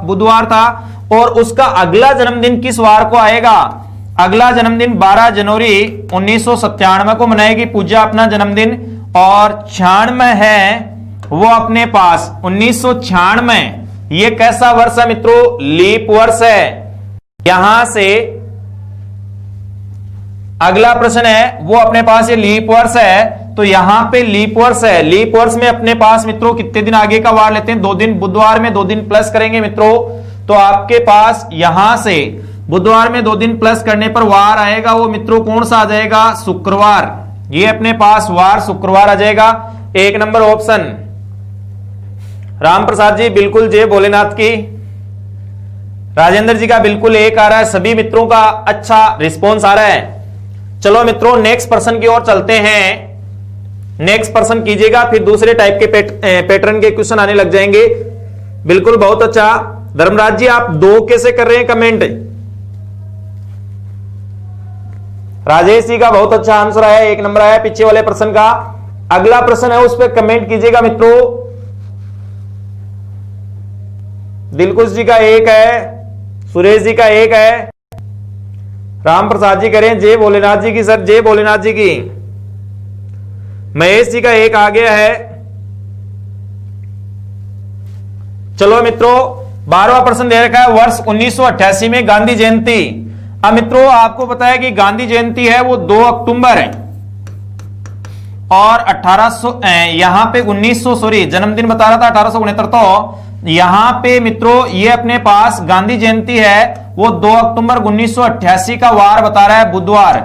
Speaker 1: बुधवार था। और उसका अगला जन्मदिन किस वार को आएगा, अगला जन्मदिन 12 जनवरी 1997 को मनाएगी पूजा अपना जन्मदिन, और 96 है वो अपने पास 1996। ये कैसा वर्ष है मित्रों, लीप वर्ष है। यहां से अगला प्रश्न है वो अपने पास ये लीप वर्ष है, तो यहां पे लीप वर्ष है। लीप वर्ष में अपने पास मित्रों कितने दिन आगे का वार लेते हैं, 2 दिन। बुधवार में 2 दिन प्लस करेंगे मित्रों, तो आपके पास यहां से बुधवार में 2 दिन प्लस करने पर वार आएगा वो मित्रों कौन सा आ जाएगा, शुक्रवार। ये अपने पास वार शुक्रवार आ जाएगा। 1 नंबर ऑप्शन। राम प्रसाद जी बिल्कुल जय भोलेनाथ की। राजेंद्र जी का बिल्कुल 1 आ रहा है। सभी मित्रों का अच्छा रिस्पॉन्स आ रहा है। चलो मित्रों नेक्स्ट पर्सन की ओर चलते हैं। नेक्स्ट पर्सन कीजिएगा, फिर दूसरे टाइप के पैटर्न के क्वेश्चन आने लग जाएंगे। बिल्कुल बहुत अच्छा। धर्मराज जी आप 2 कैसे कर रहे हैं कमेंट। राजेश जी का बहुत अच्छा आंसर आया, 1 नंबर आया पीछे वाले प्रश्न का। अगला प्रश्न है उस पर कमेंट कीजिएगा मित्रों। दिलकुश जी का 1 है, सुरेश जी का 1 है, राम प्रसाद जी करें जय भोलेनाथ जी की। सर जय भोलेनाथ जी की। महेश जी का 1 आ गया है। चलो मित्रों 12वां प्रश्न दे रखा है, वर्ष 1988 में गांधी जयंती। अब मित्रों आपको पता है कि गांधी जयंती है वो 2 अक्टूबर है, और 1800 यहां पे 1900 सॉरी जन्मदिन बता रहा था 1869, तो यहां पे मित्रों ये अपने पास गांधी जयंती है, वो 2 अक्टूबर 1988 का वार बता रहा है, बुधवार,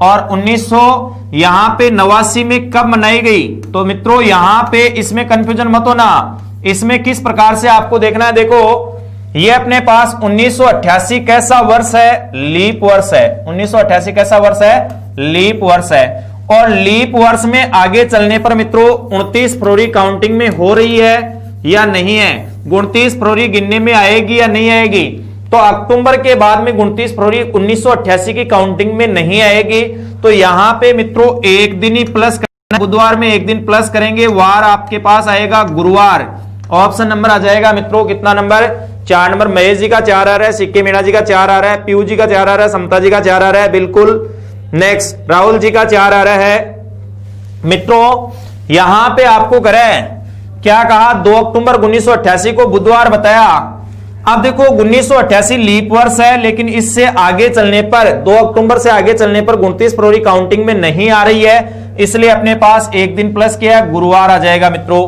Speaker 1: और 1900 यहां पे 89 में कब मनाई गई। तो मित्रों यहां पे इसमें कंफ्यूजन मत होना, इसमें किस प्रकार से आपको देखना है। देखो ये अपने पास 1988 कैसा वर्ष है, लीप वर्ष है। 1988 कैसा वर्ष है, लीप वर्ष है। और लीप वर्ष में आगे चलने पर मित्रों 29 फरवरी काउंटिंग में हो रही है या नहीं है, 29 फरवरी गिनने में आएगी या नहीं आएगी। तो अक्टूबर के बाद में 29 फरवरी 1988 की काउंटिंग में नहीं आएगी। तो यहां पे मित्रों एक दिन ही प्लस करना, बुधवार में एक दिन प्लस करेंगे, वार आपके पास आएगा गुरुवार। ऑप्शन नंबर आ जाएगा मित्रों कितना नंबर, 4 नंबर। महेश जी का 4 आ रहा है, सिक्के मीणा जी का 4 आ रहा है, पीयू जी का 4 आ रहा है, समता जी का 4 आ रहा है, बिल्कुल। नेक्स्ट राहुल जी का 4 आ रहा है। मित्रों यहां पे आपको करें क्या कहा, 2 अक्टूबर 1988 को बुधवार बताया। अब देखो 1988 लीप वर्ष है, लेकिन इससे आगे चलने पर 2 अक्टूबर से आगे चलने पर 29 फरवरी काउंटिंग में नहीं आ रही है, इसलिए अपने पास एक दिन प्लस किया, गुरुवार आ जाएगा मित्रों।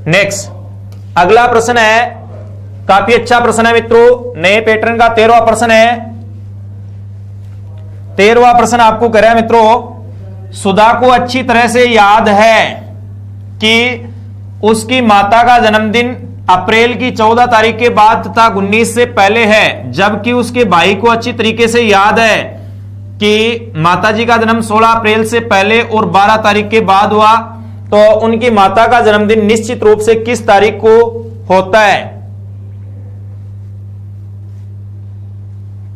Speaker 1: नेक्स्ट अगला प्रश्न है, काफी अच्छा प्रश्न है मित्रों, नए पैटर्न का 13वां प्रश्न है। 13वां प्रश्न आपको करें मित्रों, सुधा को अच्छी तरह से याद है कि उसकी माता का जन्मदिन अप्रैल की 14 तारीख के बाद तथा 19 से पहले है, जबकि उसके भाई को अच्छी तरीके से याद है कि माताजी का जन्म 16 अप्रैल से पहले और 12 तारीख के बाद हुआ। तो उनकी माता का जन्मदिन निश्चित रूप से किस तारीख को होता है।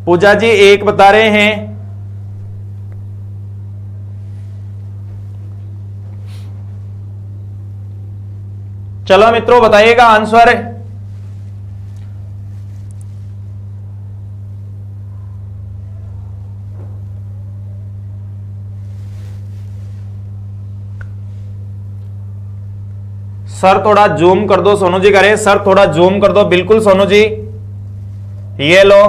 Speaker 1: पूजा जी 1 बता रहे हैं, चलो मित्रों बताइएगा आंसर। सर थोड़ा जूम कर दो, सोनू जी करे, सर थोड़ा जूम कर दो, बिल्कुल सोनू जी, ये लो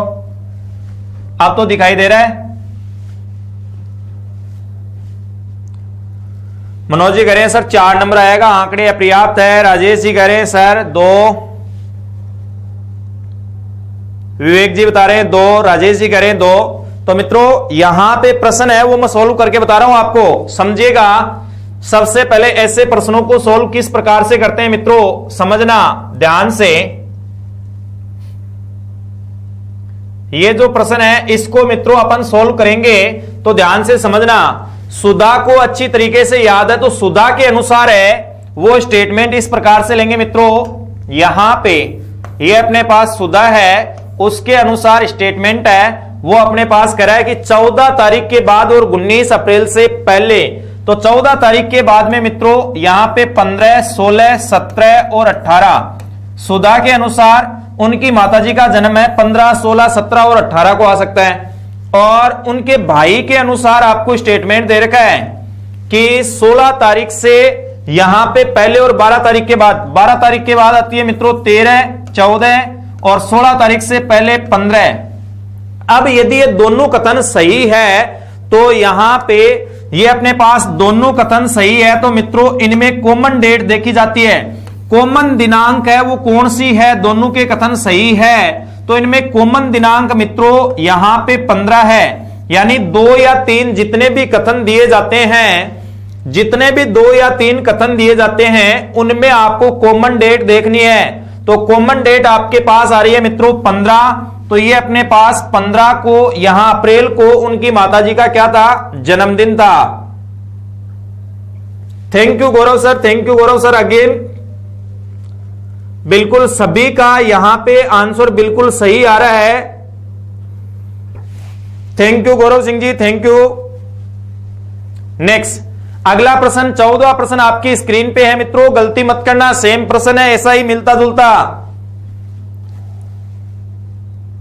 Speaker 1: अब तो दिखाई दे रहा है। मनोज जी करें सर 4 नंबर आएगा, आंकड़े अपर्याप्त है। राजेश जी करें सर 2, विवेक जी बता रहे हैं 2, राजेश जी करें 2। तो मित्रों यहां पे प्रश्न है वो मैं सोल्व करके बता रहा हूं आपको, समझिएगा। सबसे पहले ऐसे प्रश्नों को सोल्व किस प्रकार से करते हैं मित्रों, समझना ध्यान से। ये जो प्रश्न है इसको मित्रों अपन सोल्व करेंगे तो ध्यान से समझना। सुधा को अच्छी तरीके से याद है, तो सुधा के अनुसार है वो स्टेटमेंट इस प्रकार से लेंगे मित्रों। यहां पे ये अपने पास सुधा है, उसके अनुसार स्टेटमेंट है वो अपने पास करा है कि 14 तारीख के बाद और 19 अप्रैल से पहले। तो 14 तारीख के बाद में मित्रों यहां पे 15, 16, 17 और 18 सुधा के अनुसार उनकी माताजी का जन्म है, 15, 16, 17 और 18 को आ सकता है। और उनके भाई के अनुसार आपको स्टेटमेंट दे रखा है कि 16 तारीख से यहां पे पहले और 12 तारीख के बाद, 12 तारीख के बाद आती है मित्रों 13, 14 और 16 तारीख से पहले 15। अब यदि ये दोनों कथन सही है तो यहां पे ये अपने पास दोनों कथन सही है, तो मित्रों इनमें कॉमन डेट देखी जाती है, कॉमन दिनांक है वो कौन सी है, दोनों के कथन सही है तो इनमें कॉमन दिनांक मित्रों यहां पे 15 है। यानी 2 या 3 जितने भी कथन दिए जाते हैं, जितने भी 2 या 3 कथन दिए जाते हैं उनमें आपको कॉमन डेट देखनी है। तो कॉमन डेट आपके पास आ रही है मित्रों 15। तो ये अपने पास 15 को यहां अप्रैल को उनकी माताजी का क्या था, जन्मदिन था। Thank you Gaurav sir, thank you Gaurav sir again. बिल्कुल सभी का यहां पे आंसर बिल्कुल सही आ रहा है। Thank you Gaurav Singh ji, thank you. Next अगला प्रश्न 14वां प्रश्न आपकी स्क्रीन पे है मित्रों, गलती मत करना, सेम प्रश्न है, ऐसा ही मिलता जुलता,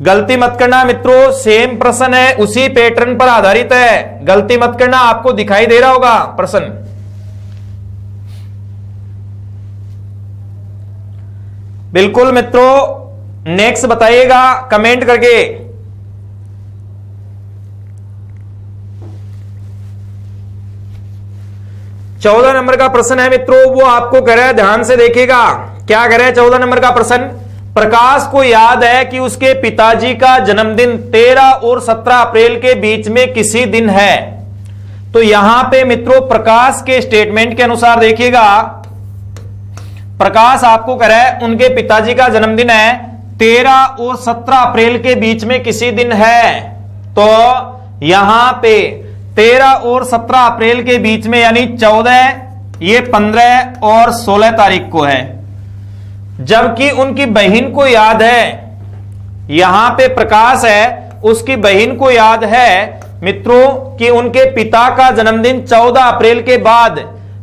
Speaker 1: गलती मत करना मित्रों, सेम प्रश्न है, उसी पैटर्न पर आधारित है, गलती मत करना। आपको दिखाई दे रहा होगा प्रश्न, बिल्कुल मित्रों। नेक्स्ट बताइएगा कमेंट करके। 14 नंबर का प्रश्न है मित्रों, वो आपको कह रहा है, ध्यान से देखिएगा क्या कह रहा है 14 नंबर का प्रश्न। प्रकाश को याद है कि उसके पिताजी का जन्मदिन 13 और 17 अप्रैल के बीच में किसी दिन है। तो यहां पे मित्रों प्रकाश के स्टेटमेंट के अनुसार देखिएगा, प्रकाश आपको कह रहा है उनके पिताजी का जन्मदिन है 13 और 17 अप्रैल के बीच में किसी दिन है। तो यहां पे 13 और 17 अप्रैल के बीच में यानी 14, ये 15 और 16 तारीख को है। जबकि उनकी बहन को याद है, यहां पे प्रकाश है उसकी बहन को याद है मित्रों कि उनके पिता का जन्मदिन 14 अप्रैल के बाद,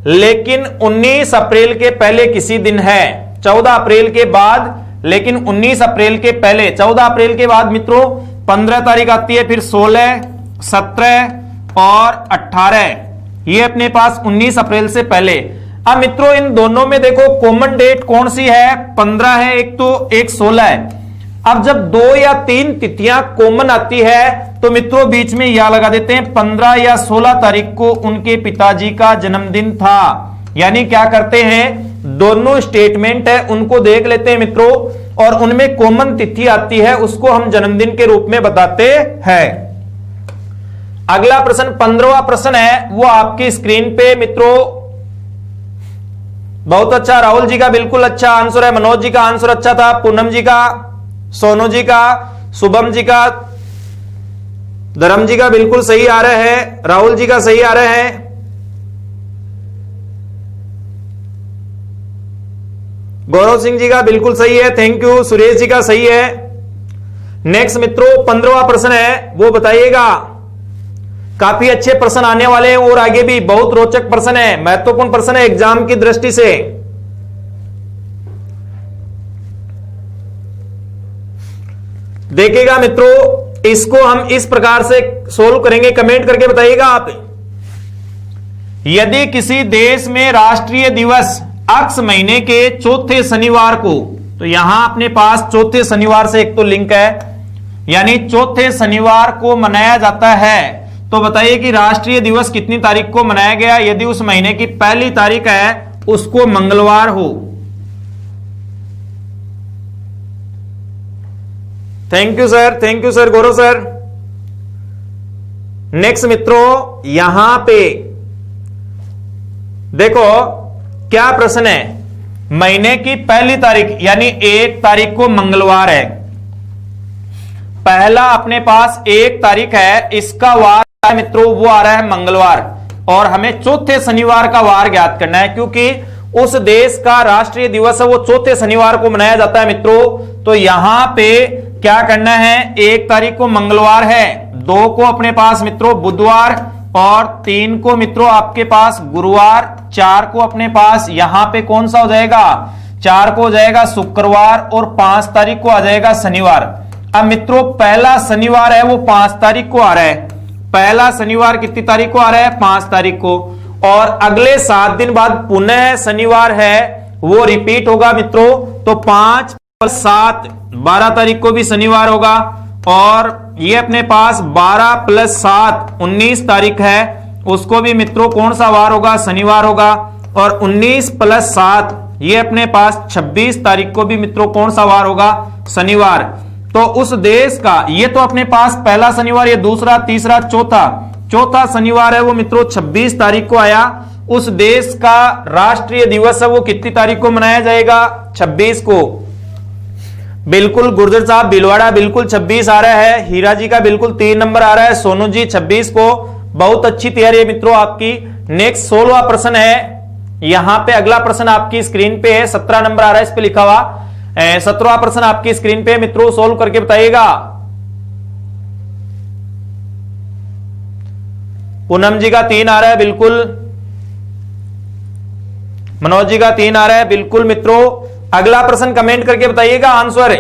Speaker 1: लेकिन 19 अप्रैल के पहले किसी दिन है। 14 अप्रैल के बाद लेकिन 19 अप्रैल के पहले, 14 अप्रैल के बाद मित्रों 15 तारीख आती है, फिर 16, 17 और 18, ये अपने पास 19 अप्रैल से पहले। अब मित्रों इन दोनों में देखो कॉमन डेट कौन सी है, 15 है एक, तो एक 16 है। अब जब 2 या 3 तिथियां कॉमन आती है तो मित्रों बीच में या लगा देते हैं 15 या 16 तारीख को उनके पिताजी का जन्मदिन था। यानी क्या करते हैं, दोनों स्टेटमेंट है उनको देख लेते हैं मित्रों, और उनमें कॉमन तिथि आती है उसको हम जन्मदिन के रूप में बताते हैं। अगला प्रश्न 15वां प्रश्न है, वो आपकी स्क्रीन पे मित्रों, बहुत अच्छा, राहुल जी का बिल्कुल अच्छा आंसर है, मनोज जी का आंसर अच्छा था, पूनम जी का, सोनू जी का, शुभम जी का, धर्म जी का बिल्कुल सही आ रहे हैं, राहुल जी का सही आ रहे हैं, गौरव सिंह जी का बिल्कुल सही है, थैंक यू, सुरेश जी का सही है। नेक्स्ट मित्रों 15वां प्रश्न है, वो बताइएगा। काफी अच्छे प्रश्न आने वाले हैं और आगे भी बहुत रोचक प्रश्न है, महत्वपूर्ण प्रश्न है एग्जाम की दृष्टि से। देखिएगा मित्रों, इसको हम इस प्रकार से सोल्व करेंगे, कमेंट करके बताइएगा आप। यदि किसी देश में राष्ट्रीय दिवस अक्स महीने के चौथे शनिवार को, तो यहां अपने पास चौथे शनिवार से एक तो लिंक है, यानी चौथे शनिवार को मनाया जाता है, तो बताइए कि राष्ट्रीय दिवस कितनी तारीख को मनाया गया। यदि उस महीने की पहली तारीख है उसको मंगलवार हो। Thank you sir Gaurav sir. Next मित्रों यहां पे देखो क्या प्रश्न है, महीने की पहली तारीख यानी 1 तारीख को मंगलवार है, पहला अपने पास 1 तारीख है, इसका वार मित्रों वो आ रहा है मंगलवार, और हमें चौथे शनिवार का वार ज्ञात करना है क्योंकि उस देश का राष्ट्रीय दिवस है वो चौथे शनिवार को मनाया जाता है मित्रों। तो यहां पे क्या करना है, 1 तारीख को मंगलवार है, 2 को अपने पास मित्रों बुधवार, और 3 को मित्रों आपके पास गुरुवार, 4 को अपने पास यहां पे कौन सा हो जाएगा, 4 को हो जाएगा शुक्रवार, और 5 तारीख को आ जाएगा शनिवार। अब मित्रों पहला शनिवार है वो 5 तारीख को आ रहा है, पहला शनिवार कितनी तारीख को आ रहा है, 5 तारीख को, और अगले 7 दिन बाद पुनः शनिवार है वो रिपीट होगा मित्रों, तो 5 + 7 12 तारीख को भी शनिवार होगा, और ये अपने पास 12 + 7 19 तारीख है, उसको भी मित्रों कौन सा वार होगा, शनिवार होगा, और 19 + 7 ये अपने पास 26 तारीख को भी मित्रों कौन सा वार होगा, शनिवार। तो उस देश का ये तो अपने पास पहला शनिवार, ये दूसरा, तीसरा, चौथा शनिवार है वो मित्रों 26 तारीख को आया। उस देश का राष्ट्रीय दिवस है वो कितनी तारीख को मनाया जाएगा, 26 को। बिल्कुल गुर्जर साहब बिलवाड़ा बिल्कुल 26 आ रहा है, हीरा जी का बिल्कुल 3 नंबर आ रहा है, सोनू जी 26 को, बहुत अच्छी तैयारी है मित्रों आपकी। नेक्स्ट 16वां प्रश्न है, यहां पे अगला प्रश्न आपकी स्क्रीन पे है, 17 नंबर आ रहा है इस पे लिखा हुआ, 17वां प्रश्न आपकी स्क्रीन पे मित्रों सोल्व करके बताइएगा। पूनम जी का 3 आ रहा है बिल्कुल, मनोज जी का 3 आ रहा है बिल्कुल मित्रों। अगला प्रश्न कमेंट करके बताइएगा आंसर।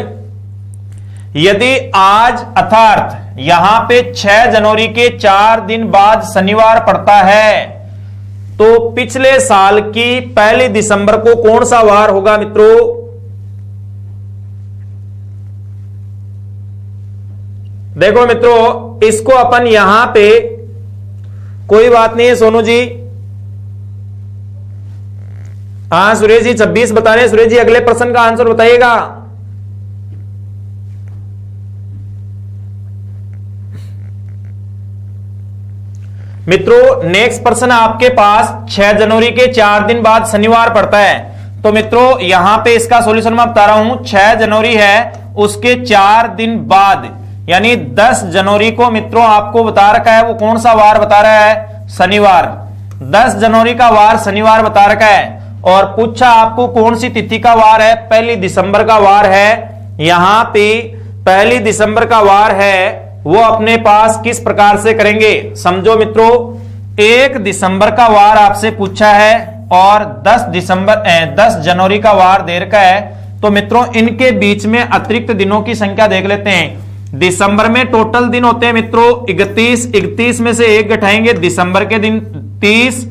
Speaker 1: यदि आज अर्थात यहां पे 6 जनवरी के 4 दिन बाद शनिवार पड़ता है तो पिछले साल की 1 दिसंबर को कौन सा वार होगा मित्रों, देखो मित्रों इसको अपन यहां पे, कोई बात नहीं है सोनू जी, हाँ सुरेश जी 26 बता रहे हैं। सुरेश जी अगले प्रश्न का आंसर बताइएगा। मित्रों नेक्स्ट प्रश्न आपके पास 6 जनवरी के 4 दिन बाद शनिवार पड़ता है। तो मित्रों यहां पे इसका सॉल्यूशन मैं बता रहा हूं। 6 जनवरी है, उसके 4 दिन बाद यानी 10 जनवरी को मित्रों आपको बता रखा है वो कौन सा वार बता रहा है, शनिवार। 10 जनवरी का वार शनिवार बता रखा है और पूछा आपको कौन सी तिथि का वार है, 1 दिसंबर का वार है। यहां पे 1 दिसंबर का वार है, वो अपने पास किस प्रकार से करेंगे समझो मित्रों। 1 दिसंबर का वार आपसे पूछा है और 10 जनवरी का वार दे रखा है। तो मित्रों इनके बीच में अतिरिक्त दिनों की संख्या देख लेते हैं। दिसंबर में टोटल दिन होते हैं मित्रों 31 में से 1 घटाएंगे, दिसंबर के दिन 30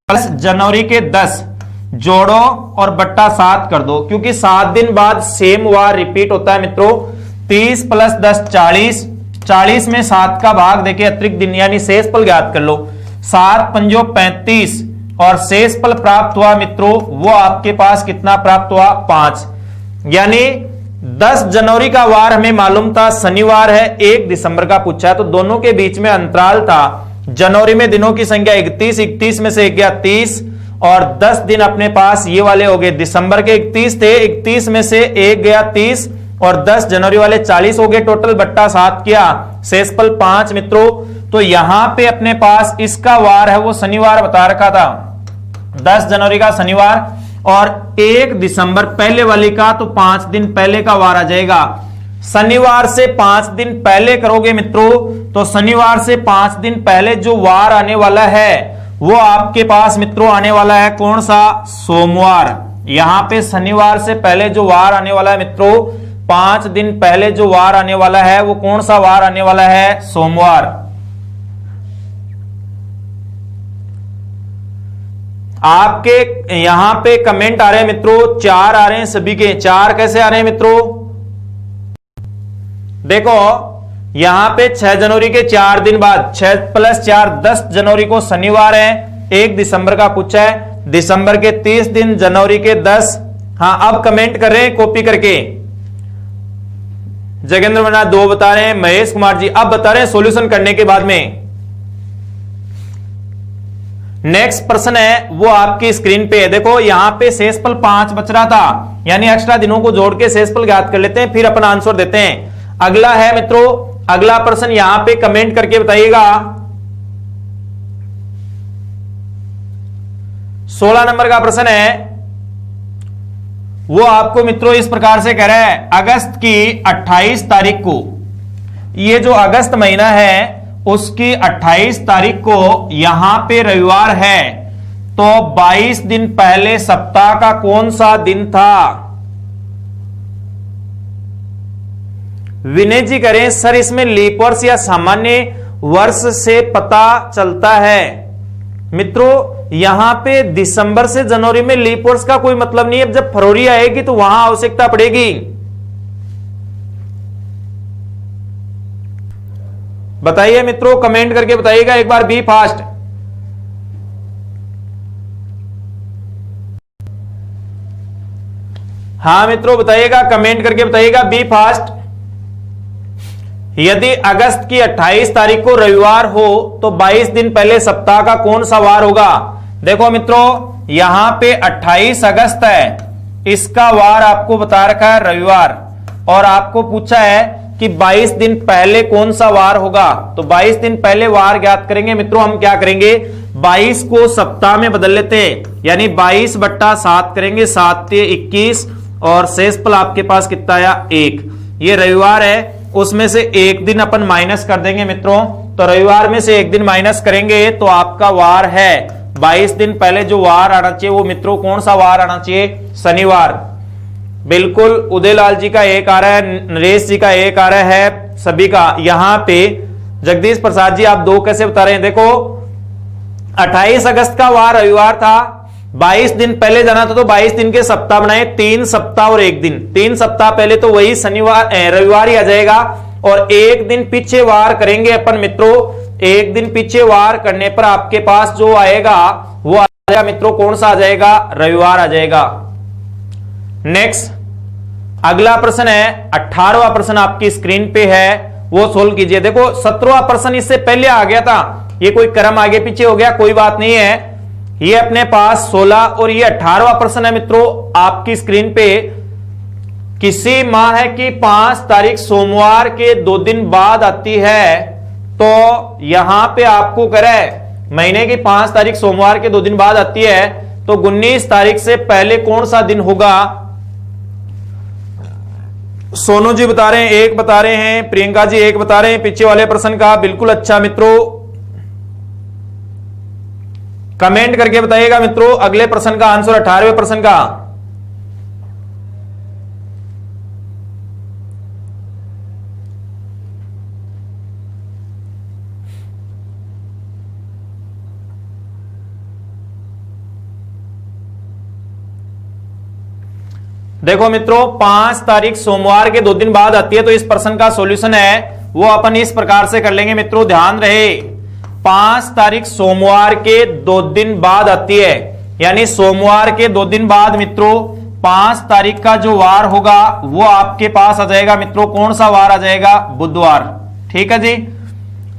Speaker 1: प्लस जनवरी के 10 जोड़ो और बट्टा 7 कर दो, क्योंकि 7 दिन बाद सेम वार रिपीट होता है मित्रों। 30 प्लस 10 40, 40 में 7 का भाग देके अतिरिक्त दिन यानी शेषफल ज्ञात कर लो। 7 पंजो 35 और शेषफल प्राप्त हुआ मित्रों वो आपके पास कितना प्राप्त हुआ, 5। यानी 10 जनवरी का वार हमें मालूम था शनिवार है, 1 दिसंबर का पूछा है, तो दोनों के बीच में अंतराल था। जनवरी में दिनों की संख्या 31 में से 1 गया 30 और 10 दिन अपने पास ये वाले हो गए। दिसंबर के 31 थे, 31 में से 1 गया 30 और 10 जनवरी वाले 40 हो गए, टोटल बट्टा 7 किया, शेषफल 5 मित्रों। तो यहां पे अपने पास इसका वार है वो शनिवार बता रखा था, 10 जनवरी का शनिवार और 1 दिसंबर पहले वाली का, तो 5 दिन पहले का वार आ जाएगा। शनिवार से 5 दिन पहले करोगे मित्रों तो शनिवार से 5 दिन पहले जो वार आने वाला है वो आपके पास मित्रों आने वाला है कौन सा, सोमवार। यहां पे शनिवार से पहले जो वार आने वाला है मित्रों, 5 दिन पहले जो वार आने वाला है वो कौन सा वार आने वाला है, सोमवार। आपके यहां पे कमेंट आ रहे हैं मित्रों 4 आ रहे हैं, सभी के 4 कैसे आ रहे हैं मित्रों। देखो यहां पे 6 जनवरी के 4 दिन बाद 6 प्लस 4 10 जनवरी को शनिवार है, 1 दिसंबर का पूछा है, दिसंबर के 30 दिन, जनवरी के 10। हाँ अब कमेंट कर रहे हैं कॉपी करके, जगेंद्र मना 2 बता रहे हैं, महेश कुमार जी अब बता रहे हैं सॉल्यूशन करने के बाद में। नेक्स्ट प्रश्न है वो आपकी स्क्रीन पे है। देखो यहां पे शेषफल 5 बच रहा था, यानी एक्स्ट्रा दिनों को जोड़ के शेषफल ज्ञात कर लेते हैं, फिर अपन आंसर देते हैं। अगला है मित्रों, अगला प्रश्न यहां पे कमेंट करके बताइएगा। 16 नंबर का प्रश्न है वो आपको मित्रों इस प्रकार से कह रहा है, अगस्त की 28 तारीख को, ये जो अगस्त महीना है उसकी 28 तारीख को यहां पे रविवार है, तो 22 दिन पहले सप्ताह का कौन सा दिन था। विनय जी करें सर इसमें लीप वर्ष या सामान्य वर्ष से पता चलता है। मित्रों यहां पे दिसंबर से जनवरी में लीप वर्ष का कोई मतलब नहीं है, जब फरवरी आएगी तो वहां आवश्यकता पड़ेगी। बताइए मित्रों कमेंट करके बताइएगा एक बार, बी फास्ट। हाँ मित्रों बताइएगा, कमेंट करके बताइएगा, बी फास्ट। यदि अगस्त की 28 तारीख को रविवार हो तो 22 दिन पहले सप्ताह का कौन सा वार होगा। देखो मित्रों यहां पे 28 अगस्त है, इसका वार आपको बता रखा है रविवार, और आपको पूछा है कि 22 दिन पहले कौन सा वार होगा। तो 22 दिन पहले वार ज्ञात करेंगे मित्रों, हम क्या करेंगे 22 को सप्ताह में बदल लेते हैं, यानी 22 बट्टा 7 करेंगे, 7 से 21 और शेषफल आपके पास कितना आया 1। ये रविवार है, उसमें से 1 दिन अपन माइनस कर देंगे मित्रों, तो रविवार में से 1 दिन माइनस करेंगे तो आपका वार है 22 दिन पहले जो वार आना चाहिए वो मित्रों कौन सा वार आना चाहिए, शनिवार। बिल्कुल उदयलाल जी का 1 आ रहा है, नरेश जी का 1 आ रहा है, सभी का। यहां पे जगदीश प्रसाद जी आप 2 कैसे बता रहे हैं। देखो 28 अगस्त का वार रविवार था, 22 दिन पहले जाना था तो 22 दिन के सप्ताह बनाए, 3 सप्ताह और 1 दिन, 3 सप्ताह पहले तो वही शनिवार रविवार ही आ जाएगा, और 1 दिन पीछे वार करेंगे अपन मित्रों। 1 दिन पीछे वार करने पर आपके पास जो आएगा वो जाएगा मित्रों, कौन सा आ जाएगा, रविवार आ जाएगा। नेक्स्ट अगला प्रश्न है 18वां प्रश्न आपकी स्क्रीन पे है, वो सोल्व कीजिए। देखो 17वां प्रश्न इससे पहले आ गया था, ये कोई क्रम आगे पीछे हो गया, कोई बात नहीं है। ये अपने पास 16 और ये 18वां प्रश्न है मित्रों आपकी स्क्रीन पे। किसी माह की 5 तारीख सोमवार के 2 दिन बाद आती है, तो यहां पे आपको करे महीने की 5 तारीख सोमवार के 2 दिन बाद आती है, तो 19 तारीख से पहले कौन सा दिन होगा। सोनू जी बता रहे हैं 1 बता रहे हैं, प्रियंका जी 1 बता रहे हैं पीछे वाले प्रश्न का। बिल्कुल अच्छा मित्रों, कमेंट करके बताइएगा मित्रों अगले प्रश्न का आंसर, 18वें प्रश्न का। देखो मित्रों 5 तारीख सोमवार के 2 दिन बाद आती है, तो इस प्रश्न का सॉल्यूशन है वो अपन इस प्रकार से कर लेंगे मित्रों, ध्यान रहे 5 तारीख सोमवार के 2 दिन बाद आती है, यानी सोमवार के 2 दिन बाद मित्रों 5 तारीख का जो वार होगा वो आपके पास आ जाएगा मित्रों, कौन सा वार आ जाएगा, बुधवार। ठीक है जी।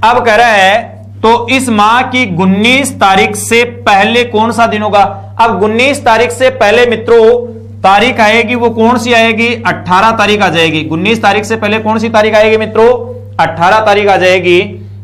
Speaker 1: अब कह रहा है तो इस माह की 19 तारीख से पहले कौन सा दिन होगा। अब 19 तारीख से पहले मित्रों तारीख आएगी वो कौन सी आएगी, 18 तारीख आ जाएगी। 19 तारीख से पहले कौन सी तारीख आएगी मित्रों, 18 तारीख आ जाएगी।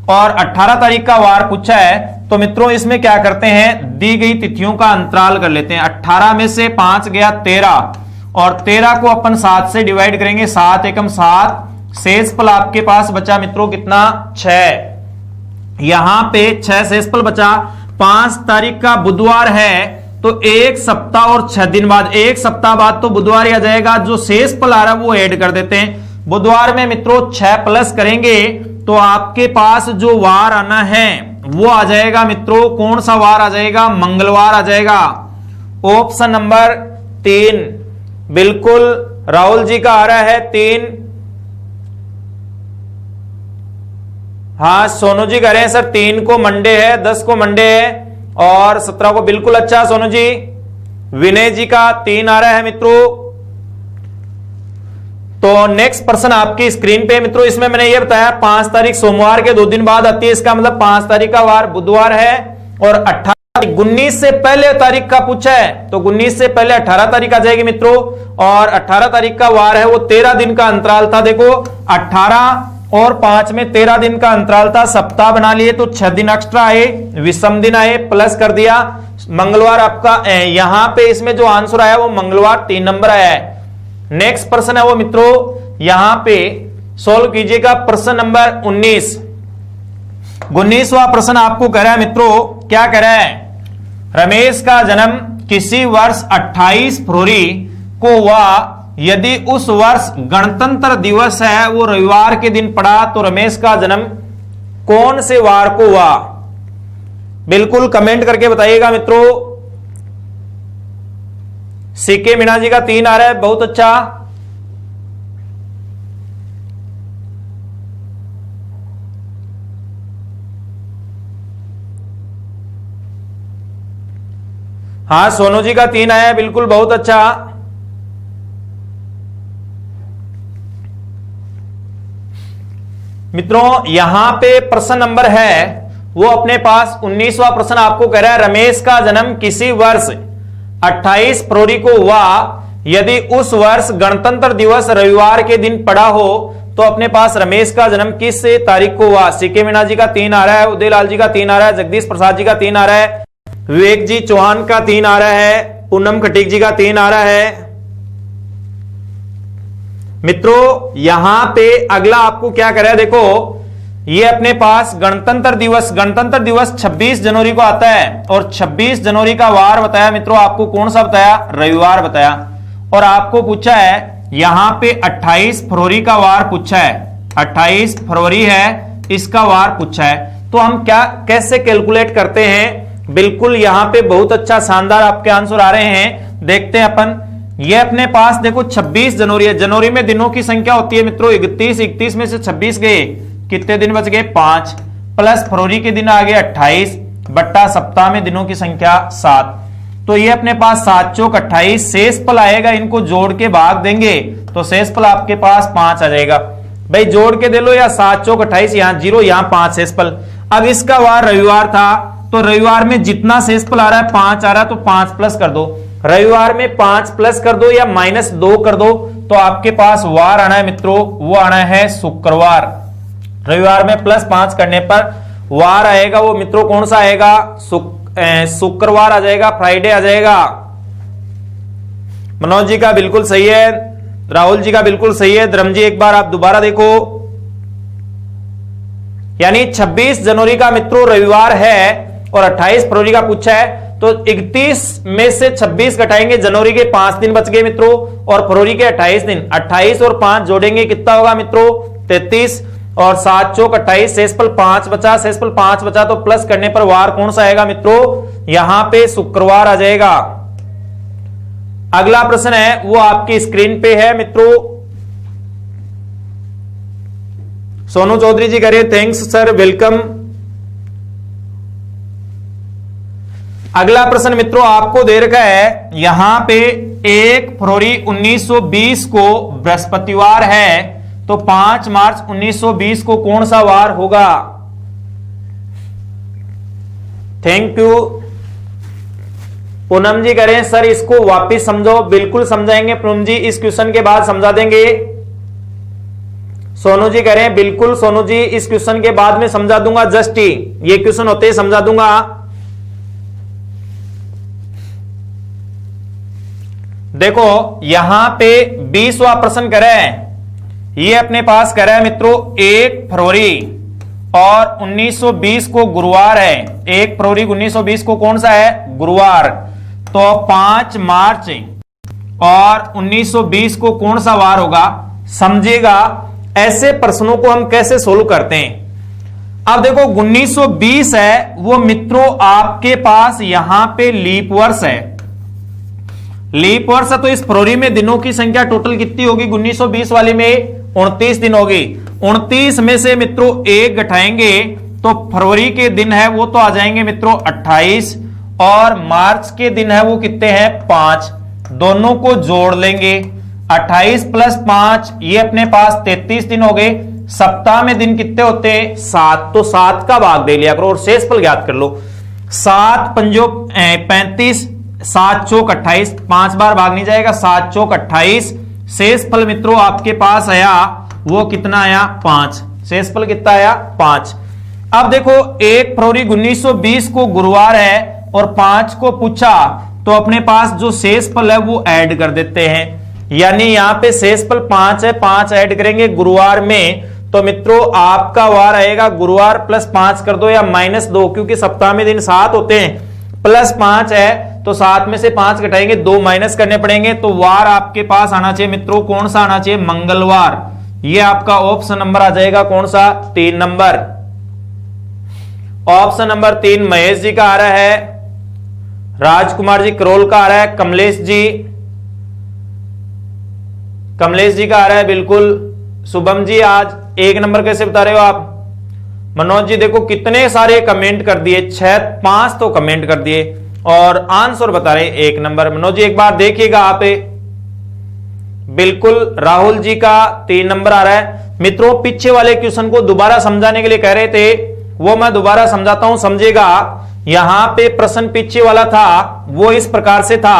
Speaker 1: और 18 तारीख का वार पूछा है, तो मित्रों इसमें क्या करते हैं, दी गई तिथियों का अंतराल कर लेते हैं। 18 में से 5 गया 13, और 13 को अपन 7 से डिवाइड करेंगे, 7 एकम 7, शेषफल आपके पास बचा मित्रों कितना, 6। यहां पे 6 शेषफल बचा। 5 तारीख का बुधवार है, तो 1 सप्ताह और 6 दिन बाद, 1 सप्ताह बाद तो बुधवार ही आ जाएगा। जो शेषफल आ रहा है वो ऐड कर देते हैं। बुधवार में मित्रों 6 प्लस करेंगे तो आपके पास जो वार आना है वो आ जाएगा मित्रों, कौन सा वार आ जाएगा, मंगलवार आ जाएगा। ऑप्शन नंबर 3 बिल्कुल राहुल जी का आ रहा है 3। हाँ सोनू जी कह रहे हैं सर 3 को मंडे है, 10 को मंडे है और 17 को, बिल्कुल अच्छा सोनू जी। विनय जी का 3 आ रहा है मित्रों। तो नेक्स्ट प्रश्न आपकी स्क्रीन पे मित्रों, इसमें मैंने ये बताया 5 तारीख सोमवार के 2 दिन बाद आती है, इसका मतलब 5 तारीख का वार बुधवार है। और 18 19 से पहले तारीख का पूछा है, तो 19 से पहले 18 तारीख आ जाएगी मित्रों। और 18 तारीख का वार है वो 13 दिन का अंतराल था। देखो 18 और 5 में 13 दिन का अंतराल था, सप्ताह बना लिए तो 6 दिन एक्स्ट्रा आए, विषम दिन आए, प्लस कर दिया। मंगलवार आपका यहां पे इसमें जो आंसर आया वो मंगलवार 3 नंबर आया है। नेक्स्ट प्रश्न है वो मित्रों यहां पे सोल्व कीजिएगा, प्रश्न नंबर 19। 19वां प्रश्न आपको कह रहा है मित्रों, क्या कह रहा है, रमेश का जन्म किसी वर्ष 28 फरवरी को हुआ, यदि उस वर्ष गणतंत्र दिवस है वो रविवार के दिन पड़ा, तो रमेश का जन्म कौन से वार को हुआ। बिल्कुल कमेंट करके बताइएगा मित्रों। सीके मीणा जी का 3 आ रहा है, बहुत अच्छा। हाँ सोनू जी का 3 आया है, बिल्कुल बहुत अच्छा। मित्रों यहां पे प्रश्न नंबर है वो अपने पास 19वां प्रश्न आपको कह रहा है, रमेश का जन्म किसी वर्ष 28 फरवरी को हुआ, यदि उस वर्ष गणतंत्र दिवस रविवार के दिन पड़ा हो, तो अपने पास रमेश का जन्म किस तारीख को हुआ। सीके मीणा जी का 3 आ रहा है, उदयलाल जी का 3 आ रहा है, जगदीश प्रसाद जी का 3 आ रहा है, विवेक जी चौहान का 3 आ रहा है, पूनम खटीक जी का 3 आ रहा है। मित्रों यहां पे अगला आपको क्या कर रहा है, देखो ये अपने पास गणतंत्र दिवस 26 जनवरी को आता है, और 26 जनवरी का वार बताया मित्रों आपको, कौन सा बताया, रविवार बताया। और आपको पूछा है यहां पे 28 फरवरी का वार पूछा है, 28 फरवरी है इसका वार पूछा है। तो हम क्या कैसे कैलकुलेट करते हैं, बिल्कुल यहां पे बहुत अच्छा शानदार आपके आंसर आ रहे हैं, देखते हैं अपन। ये अपने पास देखो 26 जनवरी है, जनवरी में दिनों की संख्या होती है मित्रों 31 में से 26 गए, कितने दिन बच गए, 5, प्लस फरवरी के दिन आ गए 28, बट्टा सप्ताह में दिनों की संख्या 7। तो ये अपने पास 7 चौक 28, शेषफल आएगा, इनको जोड़ के भाग देंगे तो शेषफल आपके पास 5 आ जाएगा। भाई जोड़ के दे लो, या 7 चौक 28, यहां 0, यहां 5 शेषफल। अब इसका वार रविवार था, तो रविवार में जितना शेषफल आ रहा है 5 आ रहा है, तो 5 प्लस कर दो। रविवार में 5 प्लस कर दो या -2 कर दो, तो आपके पास वार आना है मित्रों, वो आना है शुक्रवार। रविवार में +5 करने पर वार आएगा, वो मित्रों कौन सा आएगा? शुक्रवार आ जाएगा, फ्राइडे आ जाएगा। मनोज जी का बिल्कुल सही है, राहुल जी का बिल्कुल सही है। धर्म जी एक बार आप दोबारा देखो, यानी 26 जनवरी का मित्रों रविवार है और 28 फरवरी का पूछा है, तो 31 में से 26 घटाएंगे, जनवरी के 5 दिन बच गए मित्रों और फरवरी के 28 दिन। 28 और 5 जोड़ेंगे कितना होगा मित्रों? 33, और 7 चौक 28, शेषफल 5 बचा, शेषफल 5 बचा, तो प्लस करने पर वार कौन सा आएगा मित्रों? यहां पे शुक्रवार आ जाएगा। अगला प्रश्न है वो आपकी स्क्रीन पे है मित्रों। सोनू चौधरी जी कह रहे थैंक्स सर, वेलकम। अगला प्रश्न मित्रों आपको दे रखा है, यहां पे 1 फरवरी 1920 को बृहस्पतिवार है, तो 5 मार्च 1920 को कौन सा वार होगा? Thank you. पूनम जी करें सर इसको वापस समझो, बिल्कुल समझाएंगे पूनम जी, इस क्वेश्चन के बाद समझा देंगे। सोनू जी कह रहे हैं बिल्कुल सोनू जी, इस क्वेश्चन के बाद में समझा दूंगा, जस्ट ही ये क्वेश्चन होते ही समझा दूंगा। देखो यहां पे 20वां प्रश्न करे है, ये अपने पास करे है मित्रों 1 फरवरी और 1920 को गुरुवार है। 1 फरवरी 1920 को कौन सा है? गुरुवार। तो 5 मार्च और 1920 को कौन सा वार होगा? समझेगा ऐसे प्रश्नों को हम कैसे सोल्व करते हैं। अब देखो 1920 है वो मित्रों आपके पास यहां पे लीप वर्ष है, लीप वर्ष है, तो इस फरवरी में दिनों की संख्या टोटल कितनी होगी? 1920 वाले में 29 दिन होगी। 29 में से मित्रों 1 घटाएंगे तो फरवरी के दिन है वो तो आ जाएंगे मित्रों 28, और मार्च के दिन है वो कितने हैं? 5। दोनों को जोड़ लेंगे, 28 + 5 ये अपने पास 33 दिन हो गए। सप्ताह में दिन कितने होते हैं? 7, तो 7 का भाग दे लिया करो और शेषफल ज्ञात कर लो। 7 पंजो 35, 7 चौक 28, 5 बार भाग नहीं जाएगा, 7 चौक 28। शेषफल मित्रों आपके पास आया वो कितना आया? 5। शेषफल कितना आया? 5। अब देखो 1 फरवरी 1920 को गुरुवार है और 5 को पूछा, तो अपने पास जो शेषफल है वो ऐड कर देते हैं, यानी यहां पे शेषफल 5 है, 5 ऐड करेंगे गुरुवार में, तो मित्रों आपका वार आएगा गुरुवार +5 कर दो या -2, क्योंकि सप्ताह में दिन 7 होते हैं, +5 है तो 7 में से 5 घटाएंगे, 2 माइनस करने पड़ेंगे, तो वार आपके पास आना चाहिए मित्रों कौन सा आना चाहिए? मंगलवार। ये आपका ऑप्शन नंबर आ जाएगा कौन सा? 3 number. Option number 3 Mahesh ji का आ रहा है, राजकुमार जी करोल का आ रहा है, कमलेश जी का आ रहा है बिल्कुल। शुभम जी आज 1 नंबर कैसे बता रहे हो आप? मनोज जी देखो कितने सारे कमेंट कर दिए, 5 तो कमेंट कर दिए और आंसर बता रहे 1 नंबर। मनोज जी एक बार देखिएगा आप, बिल्कुल। राहुल जी का 3 नंबर आ रहा है। मित्रों पीछे वाले क्वेश्चन को दोबारा समझाने के लिए कह रहे थे, वो मैं दोबारा समझाता हूं, समझेगा। यहां पे प्रश्न पीछे वाला था वो इस प्रकार से था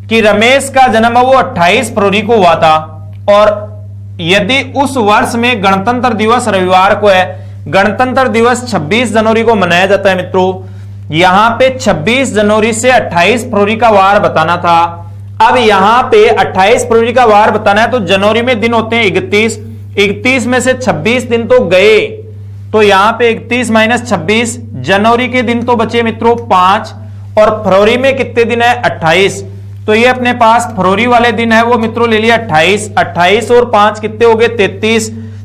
Speaker 1: कि रमेश का जन्म वो 28 फरवरी को हुआ था, और यदि उस वर्ष में गणतंत्र दिवस रविवार को है, गणतंत्र दिवस 26 जनवरी को मनाया जाता है मित्रों, यहां पे 26 जनवरी से 28 फरवरी का वार बताना था। अब यहां पे 28 फरवरी का वार बताना है, तो जनवरी में दिन होते हैं 31 में से 26 दिन तो गए, तो यहां पे 31 - 26, जनवरी के दिन तो बचे मित्रों 5, और फरवरी में कितने दिन है? 28, तो ये अपने पास फरवरी वाले दिन है वो मित्रों ले लिया 28 और 5 कितने हो गए?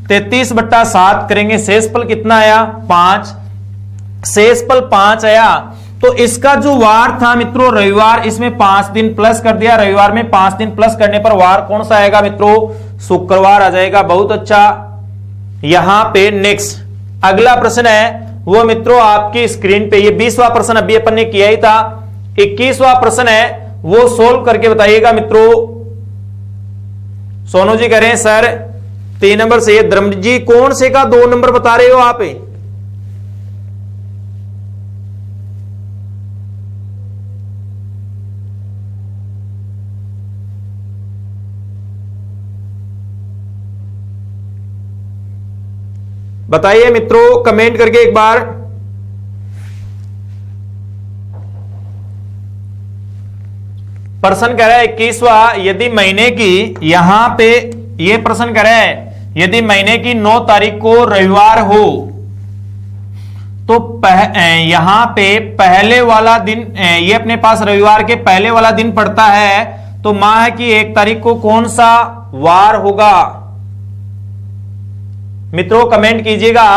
Speaker 1: 33 बट्टा 7 करेंगे, शेषफल कितना आया? 5। शेषफल 5 आया, तो इसका जो वार था मित्रों रविवार, इसमें 5 दिन प्लस कर दिया, रविवार में 5 दिन प्लस करने पर वार कौन सा आएगा मित्रों? शुक्रवार आ जाएगा। बहुत अच्छा। यहां पे नेक्स्ट अगला प्रश्न है वो मित्रों आपकी स्क्रीन पे, ये 20वां प्रश्न अभी अपन ने किया ही था, 21वां प्रश्न है वो सोल्व करके बताइएगा मित्रों। सोनू जी कह रहे हैं सर 3 नंबर से, धर्म जी कौन से का 2 नंबर बता रहे हो आप? बताइए मित्रों कमेंट करके एक बार। प्रश्न कह रहा है 21वां, यदि महीने की, यहां पे ये प्रश्न कह रहा है यदि महीने की 9 तारीख को रविवार हो तो यहां पे पहले वाला दिन, ये अपने पास रविवार के पहले वाला दिन पड़ता है, तो माह की 1 तारीख को कौन सा वार होगा? मित्रों कमेंट कीजिएगा।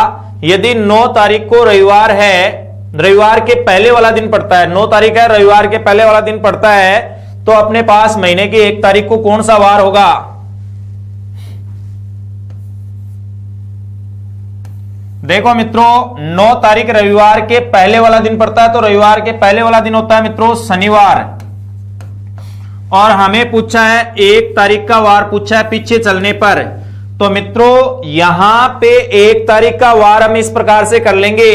Speaker 1: यदि 9 तारीख को रविवार है, रविवार के पहले वाला दिन पड़ता है, 9 तारीख है, रविवार के पहले वाला दिन पड़ता है, तो अपने पास महीने की 1 तारीख को कौन सा वार होगा? देखो मित्रों 9 तारीख रविवार के पहले वाला दिन पड़ता है, तो रविवार के पहले वाला दिन होता है मित्रों शनिवार। और हमें पूछा है 1 तारीख का वार पूछा है पीछे चलने पर, तो मित्रों यहां पे 1 तारीख का वार हम इस प्रकार से कर लेंगे,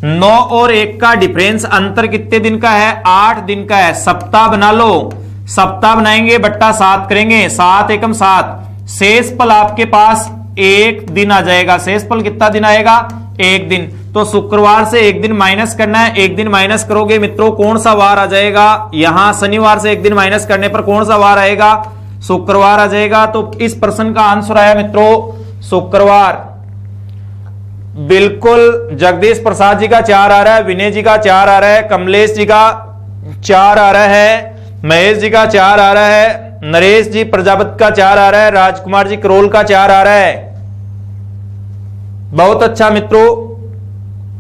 Speaker 1: 9 और 1 का डिफरेंस अंतर कितने दिन का है? 8 दिन का है। सप्ताह बना लो, सप्ताह बनाएंगे बट्टा 7 करेंगे, 7 एकम 7, शेष पल आपके पास 1 दिन आ जाएगा। शेष पल कितना दिन आएगा? 1 दिन। तो शुक्रवार से 1 दिन माइनस करना है, 1 दिन माइनस करोगे मित्रों कौन सा वार आ जाएगा? यहां शनिवार से 1 दिन माइनस करने पर कौन सा वार आएगा? शुक्रवार आ जाएगा। तो इस प्रश्न का आंसर आया मित्रों शुक्रवार। बिल्कुल जगदीश प्रसाद जी का 4 आ रहा है, विनय जी का 4 आ रहा है, कमलेश जी का 4 आ रहा है, महेश जी का 4 आ रहा है, नरेश जी प्रजापति का 4 आ रहा है, राजकुमार जी करोल का 4 आ रहा है। बहुत अच्छा मित्रों।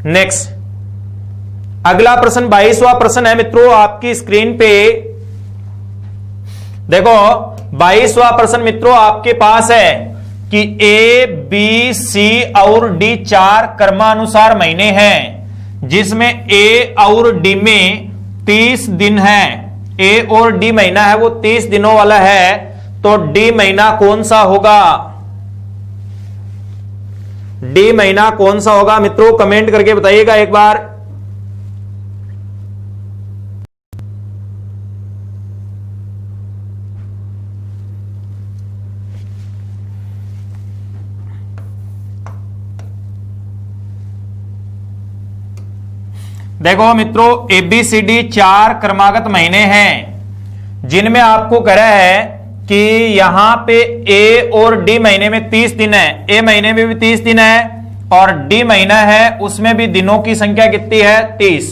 Speaker 1: नेक्स्ट अगला प्रश्न 22वां प्रश्न है मित्रों आपकी स्क्रीन पे। देखो 22वां प्रश्न मित्रों आपके पास है कि ए बी सी और डी 4 क्रमानुसार महीने हैं, जिसमें ए और डी में 30 दिन है। ए और डी महीना है वो 30 दिनों वाला है, तो डी महीना कौन सा होगा? डी महीना कौन सा होगा मित्रों कमेंट करके बताइएगा एक बार। देखो मित्रों ABCD 4 क्रमागत महीने हैं, जिनमें आपको कह रहा है कि यहां पे ए और डी महीने में 30 दिन है। ए महीने में भी 30 दिन है और डी महीना है उसमें भी दिनों की संख्या कितनी है? 30।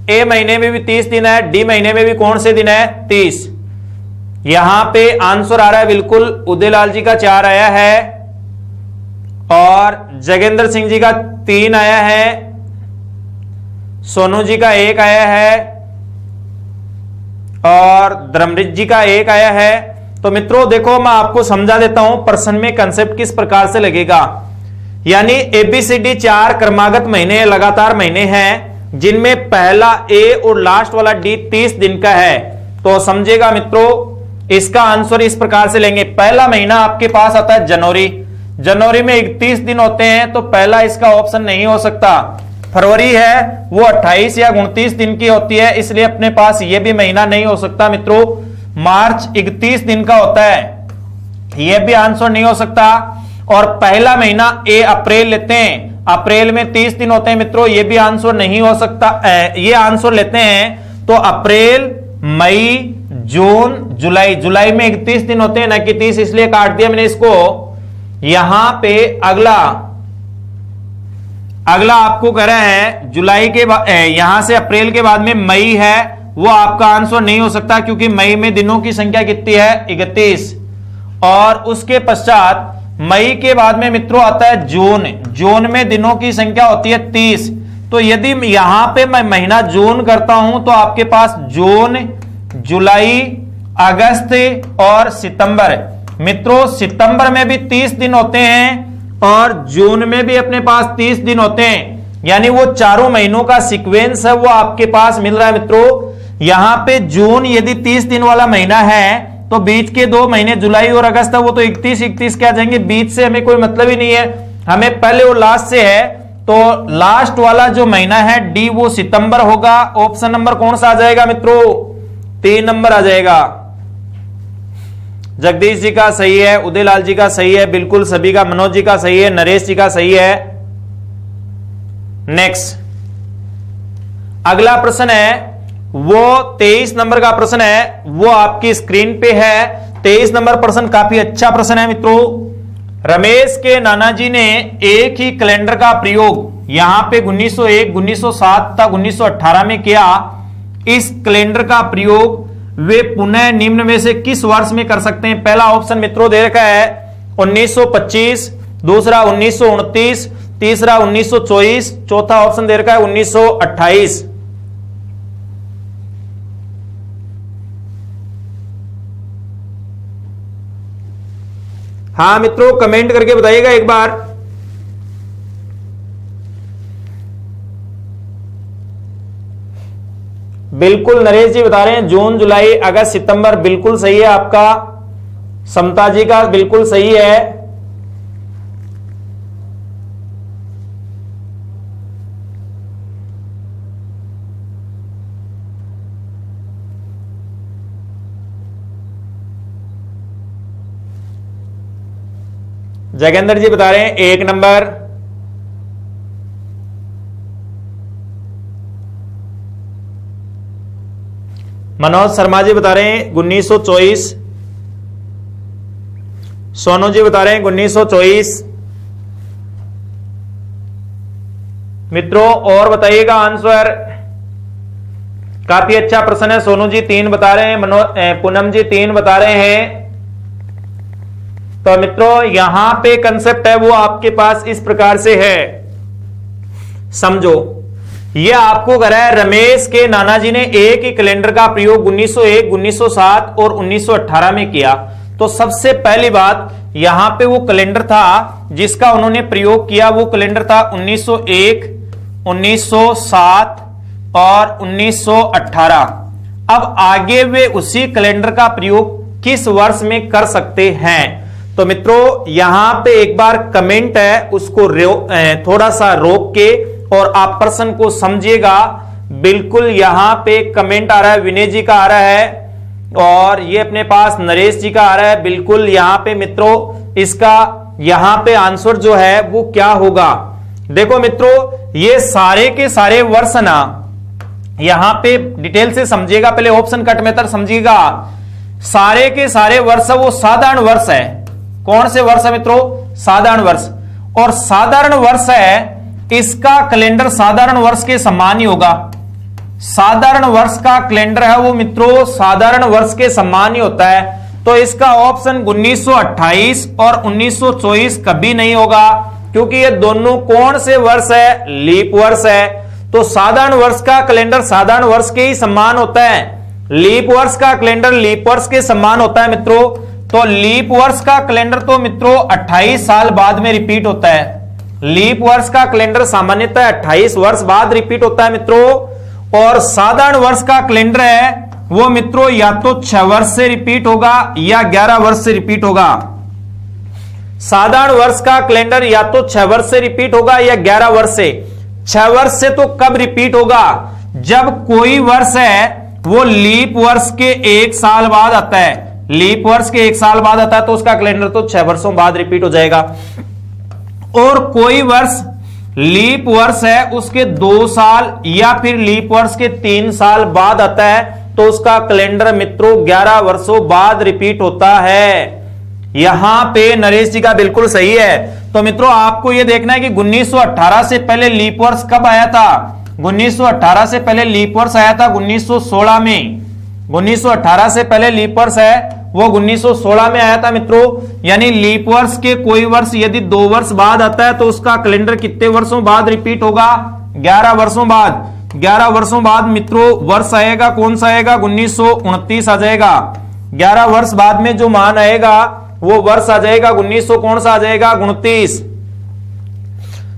Speaker 1: ए महीने में भी 30 दिन है, डी महीने में भी कौन से दिन है? 30। यहां पे आंसर आ रहा है बिल्कुल उदयलाल जी का 4 आया है और जगेंद्र सिंह जी का 3 आया है, सोनू जी का 1 आया है और धर्मरीत जी का 1 आया है। तो मित्रों देखो मैं आपको समझा देता हूं प्रश्न में कंसेप्ट किस प्रकार से लगेगा। यानी ABCD 4 क्रमागत महीने लगातार महीने हैं, जिनमें पहला ए और लास्ट वाला डी 30 दिन का है। तो समझेगा मित्रों इसका आंसर इस प्रकार से लेंगे। पहला महीना आपके पास आता है जनवरी, जनवरी में 31 दिन होते हैं, तो पहला इसका ऑप्शन नहीं हो सकता। फरवरी है वो 28 या 29 दिन की होती है, इसलिए अपने पास ये भी महीना नहीं हो सकता मित्रों। मार्च 31 दिन का होता है, ये भी आंसर नहीं हो सकता। और पहला महीना ए अप्रैल लेते हैं, अप्रैल में 30 दिन होते हैं मित्रों, ये भी आंसर नहीं हो सकता। ये आंसर लेते हैं तो अप्रैल मई जून जुलाई, जुलाई में 31 दिन होते हैं ना कि 30, इसलिए काट दिया मैंने इसको। यहां पे अगला आपको कह रहा है जुलाई के बाद, यहां से अप्रैल के बाद में मई है, वो आपका आंसर नहीं हो सकता क्योंकि मई में दिनों की संख्या कितनी है? 31। और उसके पश्चात मई के बाद में मित्रों आता है जून, जून में दिनों की संख्या होती है 30। तो यदि यहां पे मैं महीना जून करता हूं तो आपके पास जून, जुलाई, अगस्त और सितंबर। मित्रों सितंबर में भी 30 दिन होते हैं और जून में भी अपने पास 30 दिन होते हैं। यानी वो चारों महीनों का सीक्वेंस है वो आपके पास मिल रहा है मित्रों। यहां पे जून यदि 30 दिन वाला महीना है तो बीच के 2 महीने जुलाई और अगस्त है वो तो 31 क्या जाएंगे, बीच से हमें कोई मतलब ही नहीं है, हमें पहले और लास्ट से है। तो लास्ट वाला जो महीना है डी वो सितंबर होगा। ऑप्शन नंबर कौन सा आ जाएगा मित्रों, 3 नंबर आ जाएगा। जगदीश जी का सही है, उदयलाल जी का सही है, बिल्कुल सभी का, मनोज जी का सही है, नरेश जी का सही है। नेक्स्ट अगला प्रश्न है वो 23 नंबर का प्रश्न है, वो आपकी स्क्रीन पे है। 23 नंबर प्रश्न काफी अच्छा प्रश्न है मित्रों। रमेश के नाना जी ने एक ही कैलेंडर का प्रयोग यहां पे 1901, 1907 तक 1918 में किया। इस कैलेंडर का प्रयोग वे पुनः निम्न में से किस वर्ष में कर सकते हैं? पहला ऑप्शन मित्रों दे रखा है 1925, दूसरा 1929, तीसरा 1924, चौथा ऑप्शन दे रखा है 1928। हाँ मित्रों कमेंट करके बताइएगा एक बार। बिल्कुल नरेश जी बता रहे हैं जून, जुलाई, अगस्त, सितंबर, बिल्कुल सही है आपका। समता जी का बिल्कुल सही है। जगेंद्र जी बता रहे हैं 1 नंबर। मनोज शर्मा जी बता रहे हैं 1924। सोनू जी बता रहे हैं 1924। मित्रों और बताइएगा आंसर। काफी अच्छा प्रश्न है। सोनू जी 3 बता रहे हैं, पूनम जी 3 बता रहे हैं। तो मित्रों यहां पे कंसेप्ट है वो आपके पास इस प्रकार से है, समझो। ये आपको कह रहा है रमेश के नाना जी ने एक ही कैलेंडर का प्रयोग 1901, 1907 और 1918 में किया। तो सबसे पहली बात यहां पे वो कैलेंडर था जिसका उन्होंने प्रयोग किया, वो कैलेंडर था 1901, 1907 और 1918। अब आगे वे उसी कैलेंडर का प्रयोग किस वर्ष में कर सकते हैं? तो मित्रों यहां पे एक बार कमेंट है उसको थोड़ा सा रोक के और आप प्रश्न को समझिएगा। बिल्कुल यहां पे कमेंट आ रहा है, विनय जी का आ रहा है और ये अपने पास नरेश जी का आ रहा है। बिल्कुल यहां पे मित्रों इसका यहां पे आंसर जो है वो क्या होगा? देखो मित्रों ये सारे के सारे वर्ष ना यहां पे डिटेल से समझिएगा, पहले ऑप्शन कट मेथड समझिएगा। सारे के सारे वर्ष वो साधारण वर्ष है। कौन से वर्ष है मित्रों? साधारण वर्ष। और साधारण वर्ष है इसका कैलेंडर साधारण वर्ष के समान ही होगा। साधारण वर्ष का कैलेंडर है वो मित्रों साधारण वर्ष के समान ही होता है। तो इसका ऑप्शन 1928 और 1924 कभी नहीं होगा क्योंकि ये दोनों कौन से वर्ष है? लीप वर्ष है। तो साधारण वर्ष का कैलेंडर साधारण वर्ष के ही समान होता है, लीप वर्ष का कैलेंडर लीप वर्ष के समान होता है मित्रों। तो लीप वर्ष का कैलेंडर तो मित्रों 28 साल बाद में रिपीट होता है। लीप वर्ष का कैलेंडर सामान्यतः 28 वर्ष बाद रिपीट होता है मित्रों। और साधारण वर्ष का कैलेंडर है वो मित्रों या तो 6 वर्ष से रिपीट होगा या 11 वर्ष से रिपीट होगा। साधारण वर्ष का कैलेंडर या तो 6 वर्ष से रिपीट होगा या 11 वर्ष से। 6 वर्ष से तो कब रिपीट होगा? जब कोई वर्ष है वो लीप वर्ष के 1 साल बाद आता है। लीप वर्ष के 1 साल बाद आता है तो उसका कैलेंडर तो 6 वर्षों बाद रिपीट हो जाएगा। और कोई वर्ष लीप वर्ष है उसके 2 साल या फिर लीप वर्ष के 3 साल बाद आता है तो उसका कैलेंडर मित्रों 11 वर्षों बाद रिपीट होता है। यहां पे नरेश जी का बिल्कुल सही है। तो मित्रों आपको यह देखना है कि 1918 से पहले लीप वर्ष कब आया था? 1918 से पहले लीप वर्ष आया था 1916 में। 1918 से पहले लीप वर्ष है वो 1916 में आया था मित्रों। यानी लीप वर्ष के कोई वर्ष यदि 2 वर्ष बाद आता है तो उसका कैलेंडर कितने वर्षों बाद रिपीट होगा? 11 वर्षों बाद। 11 वर्षों बाद मित्रों वर्ष आएगा कौन सा आएगा? 1929 आ जाएगा। 11 वर्ष बाद में जो मान आएगा वो वर्ष आ जाएगा 1900 कौन सा आ जाएगा? 29।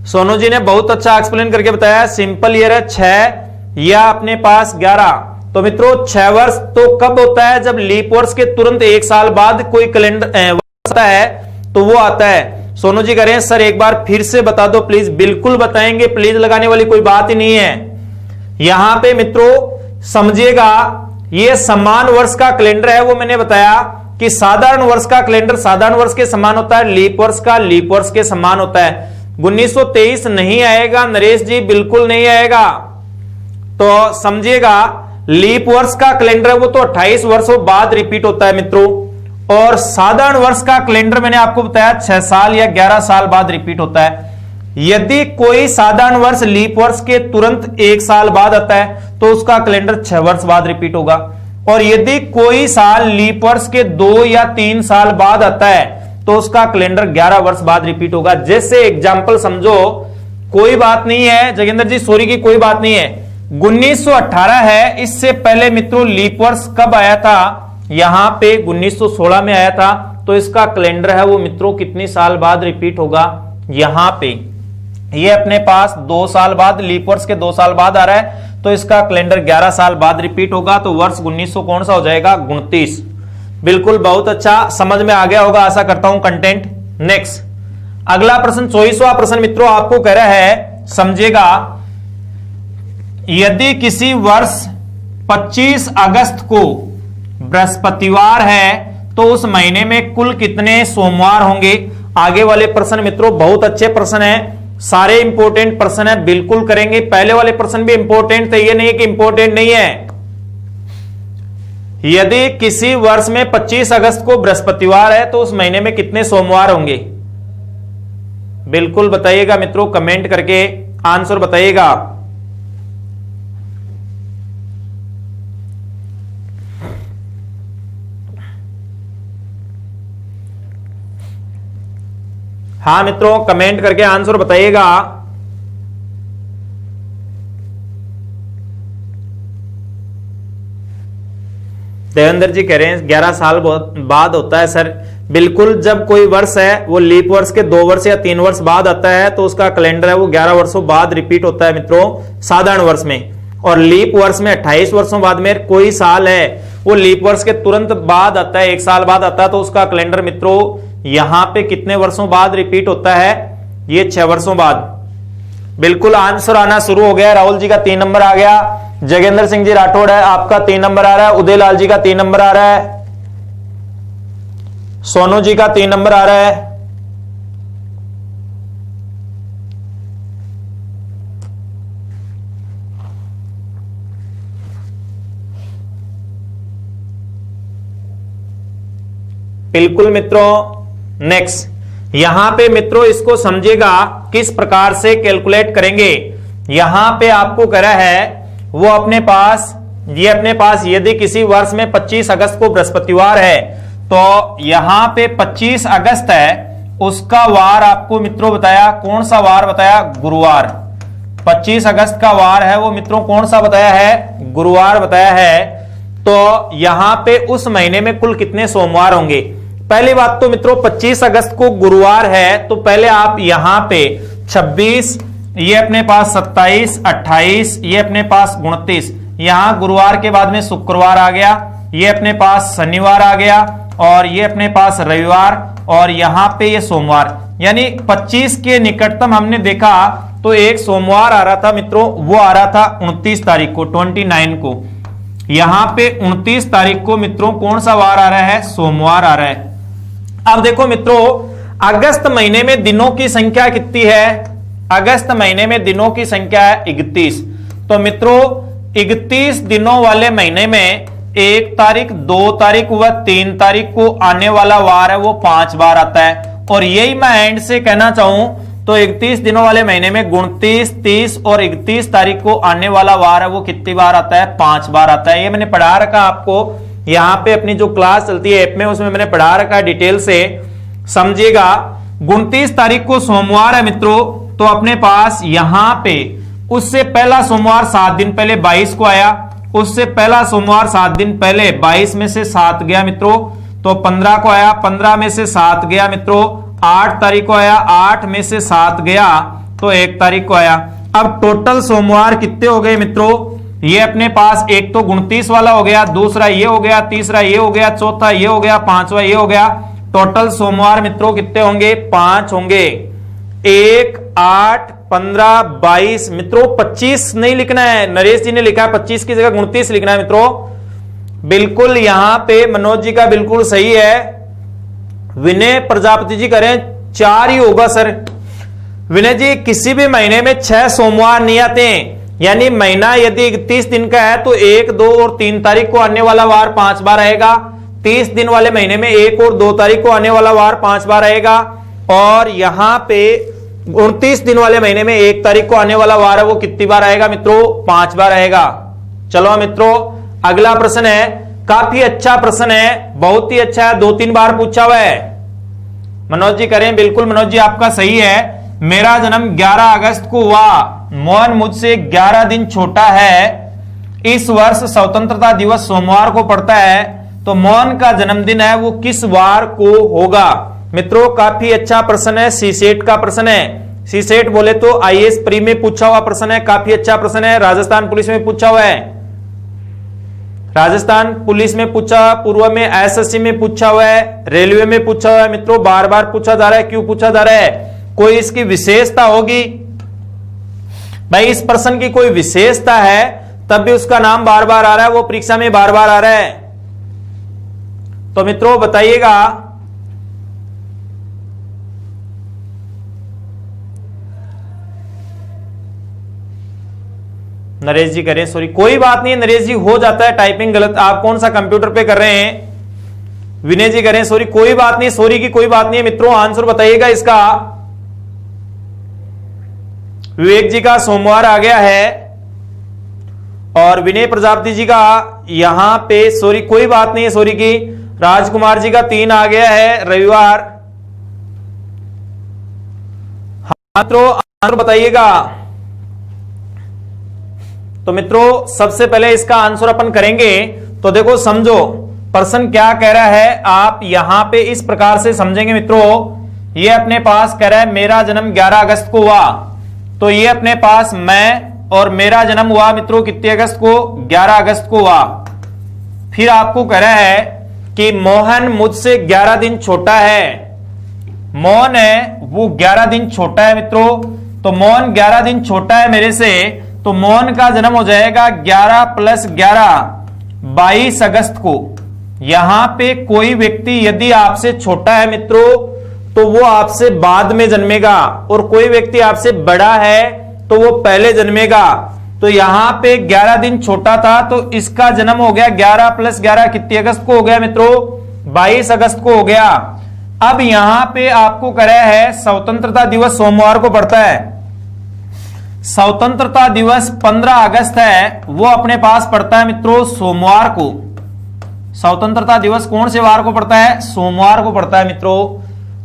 Speaker 1: सोनू जी ने बहुत अच्छा एक्सप्लेन करके बताया। सिंपल ईयर है 6 या अपने पास 11। तो मित्रों 6 वर्ष तो कब होता है, जब लीप वर्ष के तुरंत 1 साल बाद कोई कैलेंडर आता है तो वो आता है। सोनू जी कह रहे हैं सर एक बार फिर से बता दो प्लीज। बिल्कुल बताएंगे, प्लीज लगाने वाली कोई बात ही नहीं है। यहां पे मित्रों समझिएगा, ये समान वर्ष का कैलेंडर है। वो मैंने बताया कि साधारण वर्ष का कैलेंडर साधारण वर्ष के समान होता है, लीप वर्ष का लीप वर्ष के समान होता है। 1923 नहीं आएगा नरेश जी, बिल्कुल नहीं आएगा। तो समझिएगा लीप वर्ष का कैलेंडर है वो तो 28 वर्षों बाद रिपीट होता है मित्रों, और साधारण वर्ष का कैलेंडर मैंने आपको बताया 6 साल या 11 साल बाद रिपीट होता है। यदि कोई साधारण वर्ष लीप वर्ष के तुरंत 1 साल बाद आता है तो उसका कैलेंडर 6 वर्ष बाद रिपीट होगा, और यदि कोई साल लीप वर्ष के 2 या 3 साल बाद आता है तो उसका कैलेंडर 11 वर्ष बाद रिपीट होगा। जैसे एग्जाम्पल समझो, कोई बात नहीं है जगेंद्र जी, सॉरी की कोई बात नहीं है। 1918 है, इससे पहले मित्रों लीप वर्ष कब आया था, यहां पे 1916 में आया था। तो इसका कैलेंडर है वो मित्रों कितने साल बाद रिपीट होगा, यहां पे ये अपने पास 2 साल बाद, लीप वर्ष के 2 साल बाद आ रहा है तो इसका कैलेंडर 11 साल बाद रिपीट होगा। तो वर्ष 1900 कौन सा हो जाएगा, 29। बिल्कुल, बहुत अच्छा समझ में आ गया होगा आशा करता हूं कंटेंट। नेक्स्ट अगला प्रश्न 24वां प्रश्न मित्रों आपको कह रहा है, समझिएगा, यदि किसी वर्ष 25 अगस्त को बृहस्पतिवार है तो उस महीने में कुल कितने सोमवार होंगे। आगे वाले प्रश्न मित्रों बहुत अच्छे प्रश्न हैं, सारे इंपॉर्टेंट प्रश्न है, बिल्कुल करेंगे। पहले वाले प्रश्न भी इंपॉर्टेंट थे, ये नहीं है कि इंपॉर्टेंट नहीं है। यदि किसी वर्ष में 25 अगस्त को बृहस्पतिवार है तो उस महीने में कितने सोमवार होंगे, बिल्कुल बताइएगा मित्रों, कमेंट करके आंसर बताइएगा। हाँ मित्रों, कमेंट करके आंसर बताइएगा। देवेंद्र जी कह रहे हैं 11 साल बाद होता है सर। बिल्कुल, जब कोई वर्ष है वो लीप वर्ष के 2 वर्ष या 3 वर्ष बाद आता है तो उसका कैलेंडर है वो 11 वर्षों बाद रिपीट होता है मित्रों साधारण वर्ष में। और लीप वर्ष में 28 वर्षों बाद में कोई साल है वो लीप वर्ष के तुरंत बाद आता है, 1 साल बाद आता है, तो उसका कैलेंडर मित्रों यहां पे कितने वर्षों बाद रिपीट होता है, ये 6 वर्षों बाद। बिल्कुल आंसर आना शुरू हो गया। राहुल जी का 3 नंबर आ गया, जगेंद्र सिंह जी राठौड़ है आपका 3 नंबर आ रहा है, उदयलाल जी का 3 नंबर आ रहा है, सोनू जी का 3 नंबर आ रहा है। बिल्कुल मित्रों, नेक्स्ट यहां पे मित्रों इसको समझिएगा किस प्रकार से कैलकुलेट करेंगे। यहां पे आपको कह रहा है वो अपने पास यदि किसी वर्ष में 25 अगस्त को बृहस्पतिवार है तो यहां पे 25 अगस्त है, उसका वार आपको मित्रों बताया, कौन सा वार बताया, गुरुवार। 25 अगस्त का वार है वो मित्रों कौन सा बताया है, गुरुवार बताया है। तो यहां पे उस महीने में कुल कितने सोमवार होंगे। पहली बात तो मित्रों 25 अगस्त को गुरुवार है तो पहले आप यहां पे 26, ये अपने पास 27, 28, ये अपने पास 29, यहां गुरुवार के बाद में शुक्रवार आ गया, ये अपने पास शनिवार आ गया, और ये अपने पास रविवार, और यहां पे ये सोमवार। यानी 25 के निकटतम हमने देखा तो एक सोमवार आ रहा था मित्रों, वो आ रहा था 29 तारीख को, 29 को। यहां पे 29 तारीख को मित्रों कौन सा वार आ रहा है, सोमवार आ रहा है। अब देखो मित्रों अगस्त महीने में दिनों की संख्या कितनी है, अगस्त महीने में दिनों की संख्या है 31। तो मित्रों 31 दिनों वाले महीने में 1 तारीख, 2 तारीख व 3 तारीख को आने वाला वार है वो 5 बार आता है। और यही मैं एंड से कहना चाहूं तो 31 दिनों वाले महीने में 29, 30 और 31 तारीख को आने वाला वार है वो कितनी बार आता है, 5 बार आता है। ये मैंने पढ़ा रखा आपको यहां पे अपनी जो क्लास चलती है ऐप में, उसमें मैंने पढ़ा रखा है डिटेल से, समझिएगा। 29 तारीख को सोमवार है मित्रों, तो अपने पास यहां पे उससे पहला सोमवार 7 दिन पहले 22 को आया, उससे पहला सोमवार 7 दिन पहले 22 में से 7 गया मित्रों, तो 15 को आया, 15 में से 7 गया मित्रों, 8 तारीख को आया, 8 में से 7 गया, तो 1 तारीख को आया। अब टोटल सोमवार कितने हो गए मित्रों, ये अपने पास एक तो 29 वाला हो गया, दूसरा ये हो गया, तीसरा ये हो गया, चौथा ये हो गया, पांचवा ये हो गया। टोटल सोमवार मित्रों कितने होंगे, 5 होंगे। 1, 8, 15, 22 मित्रों 25 नहीं लिखना है, नरेश जी ने लिखा है 25 की जगह 29 लिखना है मित्रों। बिल्कुल यहां पे मनोज जी का बिल्कुल सही है। विनय प्रजापति जी करें 4 ही होगा सर। विनय जी किसी भी महीने में 6 सोमवार नहीं आते हैं, यानी महीना यदि 31 दिन का है तो 1, 2 और 3 तारीख को आने वाला वार 5 बार आएगा। 30 दिन वाले महीने में 1 और 2 तारीख को आने वाला वार 5 बार आएगा। और यहां पे 29 दिन वाले महीने में 1 तारीख को आने वाला वार है, वो कितनी बार आएगा मित्रों, 5 बार आएगा। चलो मित्रों अगला प्रश्न है, काफी अच्छा प्रश्न है, बहुत ही अच्छा है, 2-3 बार पूछा हुआ है। मनोज जी करें, बिल्कुल मनोज जी आपका सही है। मेरा जन्म 11 अगस्त को हुआ, मोहन मुझसे 11 दिन छोटा है, इस वर्ष स्वतंत्रता दिवस सोमवार को पड़ता है, तो मोहन का जन्मदिन है वो किस वार को होगा। मित्रों काफी अच्छा प्रश्न है, सीसेट का प्रश्न है। सीसेट बोले तो आईएएस प्री में पूछा हुआ प्रश्न है, काफी अच्छा प्रश्न है। राजस्थान पुलिस में पूछा हुआ है, राजस्थान पुलिस में पूछा, पूर्व में एसएससी में पूछा हुआ है, रेलवे में पूछा हुआ है। मित्रों बार बार पूछा जा रहा है, क्यों पूछा जा रहा है, कोई इसकी विशेषता होगी भाई, इस प्रश्न की कोई विशेषता है तब भी उसका नाम बार बार आ रहा है, वो परीक्षा में बार बार आ रहा है। तो मित्रों बताइएगा, नरेश जी करें, सॉरी कोई बात नहीं नरेश जी, हो जाता है टाइपिंग गलत, आप कौन सा कंप्यूटर पे कर रहे हैं। विनय जी करें, सॉरी कोई बात नहीं, सॉरी की कोई बात नहीं है। मित्रों आंसर बताइएगा इसका, विवेक जी का सोमवार आ गया है और विनय प्रजापति जी का यहां पे सॉरी कोई बात नहीं है, सॉरी की। राजकुमार जी का 3 आ गया है रविवार। मित्रों आंसर बताइएगा। तो मित्रों सबसे पहले इसका आंसर अपन करेंगे, तो देखो समझो प्रश्न क्या कह रहा है, आप यहां पे इस प्रकार से समझेंगे मित्रों। ये अपने पास कह रहा है मेरा जन्म 11 अगस्त को हुआ, तो ये अपने पास मैं और मेरा जन्म हुआ मित्रों कितने अगस्त को, 11 अगस्त को हुआ। फिर आपको कह रहा है कि मोहन मुझसे 11 दिन छोटा है, मोहन है वो 11 दिन छोटा है मित्रों, तो मोहन 11 दिन छोटा है मेरे से, तो मोहन का जन्म हो जाएगा 11 + 11 22 अगस्त को। यहां पे कोई व्यक्ति यदि आपसे छोटा है मित्रों तो वो आपसे बाद में जन्मेगा, और कोई व्यक्ति आपसे बड़ा है तो वो पहले जन्मेगा। तो यहां पे 11 दिन छोटा था, तो इसका जन्म हो गया 11 + 11 कितने अगस्त को हो गया मित्रों, 22 अगस्त को हो गया। अब यहां पे आपको करा है स्वतंत्रता दिवस सोमवार को पड़ता है, स्वतंत्रता दिवस 15 अगस्त है, वो अपने पास पड़ता है मित्रों सोमवार को। स्वतंत्रता दिवस कौन से वार को पड़ता है, सोमवार को पड़ता है मित्रों।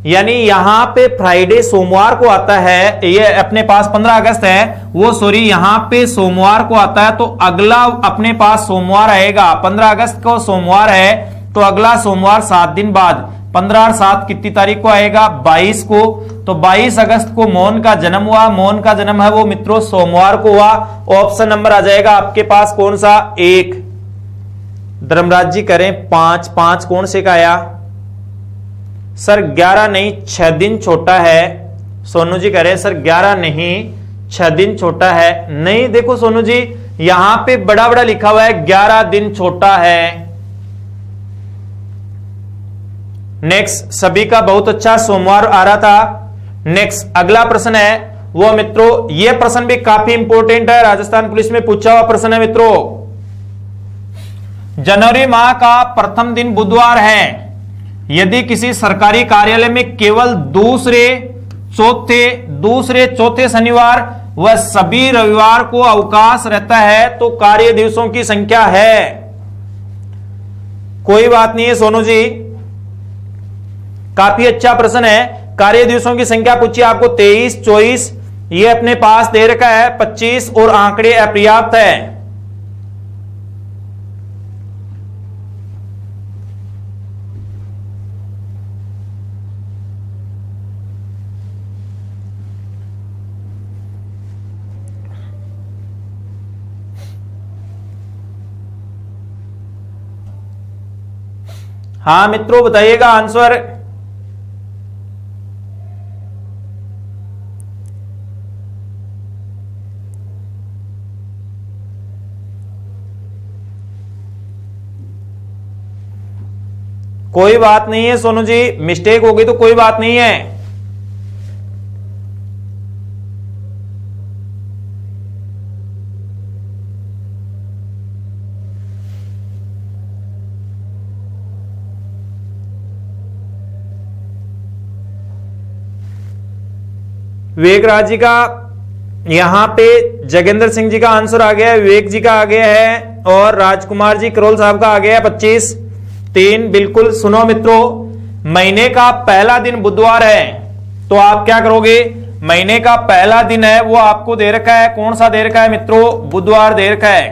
Speaker 1: यानी यहां पे फ्राइडे सोमवार को आता है, ये अपने पास 15 अगस्त है वो, सॉरी यहां पे सोमवार को आता है, तो अगला अपने पास सोमवार आएगा। 15 अगस्त को सोमवार है, तो अगला सोमवार 7 दिन बाद, 15 और 7 कितनी तारीख को आएगा, 22 को। तो 22 अगस्त को मोहन का जन्म हुआ, मोहन का जन्म है वो मित्रों सोमवार को हुआ। ऑप्शन नंबर आ जाएगा आपके पास कौन सा, 1। धर्मराज जी करें 5, 5 कौन से का आया सर, 11 नहीं 6 दिन छोटा है। सोनू जी कह रहे हैं सर 11 नहीं 6 दिन छोटा है। नहीं देखो सोनू जी यहां पे बड़ा बड़ा लिखा हुआ है 11 दिन छोटा है। नेक्स्ट, सभी का बहुत अच्छा सोमवार आ रहा था। नेक्स्ट अगला प्रश्न है वो मित्रों, यह प्रश्न भी काफी इंपॉर्टेंट है, राजस्थान पुलिस में पूछा हुआ प्रश्न है मित्रों। जनवरी माह का प्रथम दिन बुधवार है, यदि किसी सरकारी कार्यालय में केवल दूसरे चौथे शनिवार व सभी रविवार को अवकाश रहता है तो कार्य दिवसों की संख्या है। कोई बात नहीं है सोनू जी, काफी अच्छा प्रश्न है। कार्य दिवसों की संख्या पूछिए आपको 23, 24, ये अपने पास दे रखा है 25 और आंकड़े अपर्याप्त है। हाँ मित्रों बताइएगा आंसर। कोई बात नहीं है सोनू जी, मिस्टेक होगी तो कोई बात नहीं है। विवेकराज जी का यहां पे जगेंद्र सिंह जी का आंसर आ गया है, विवेक जी का आ गया है और राजकुमार जी करोल साहब का आ गया है 25-3। बिल्कुल सुनो मित्रों, महीने का पहला दिन बुधवार है तो आप क्या करोगे, महीने का पहला दिन है वो आपको दे रखा है, कौन सा दे रखा है मित्रों, बुधवार दे रखा है,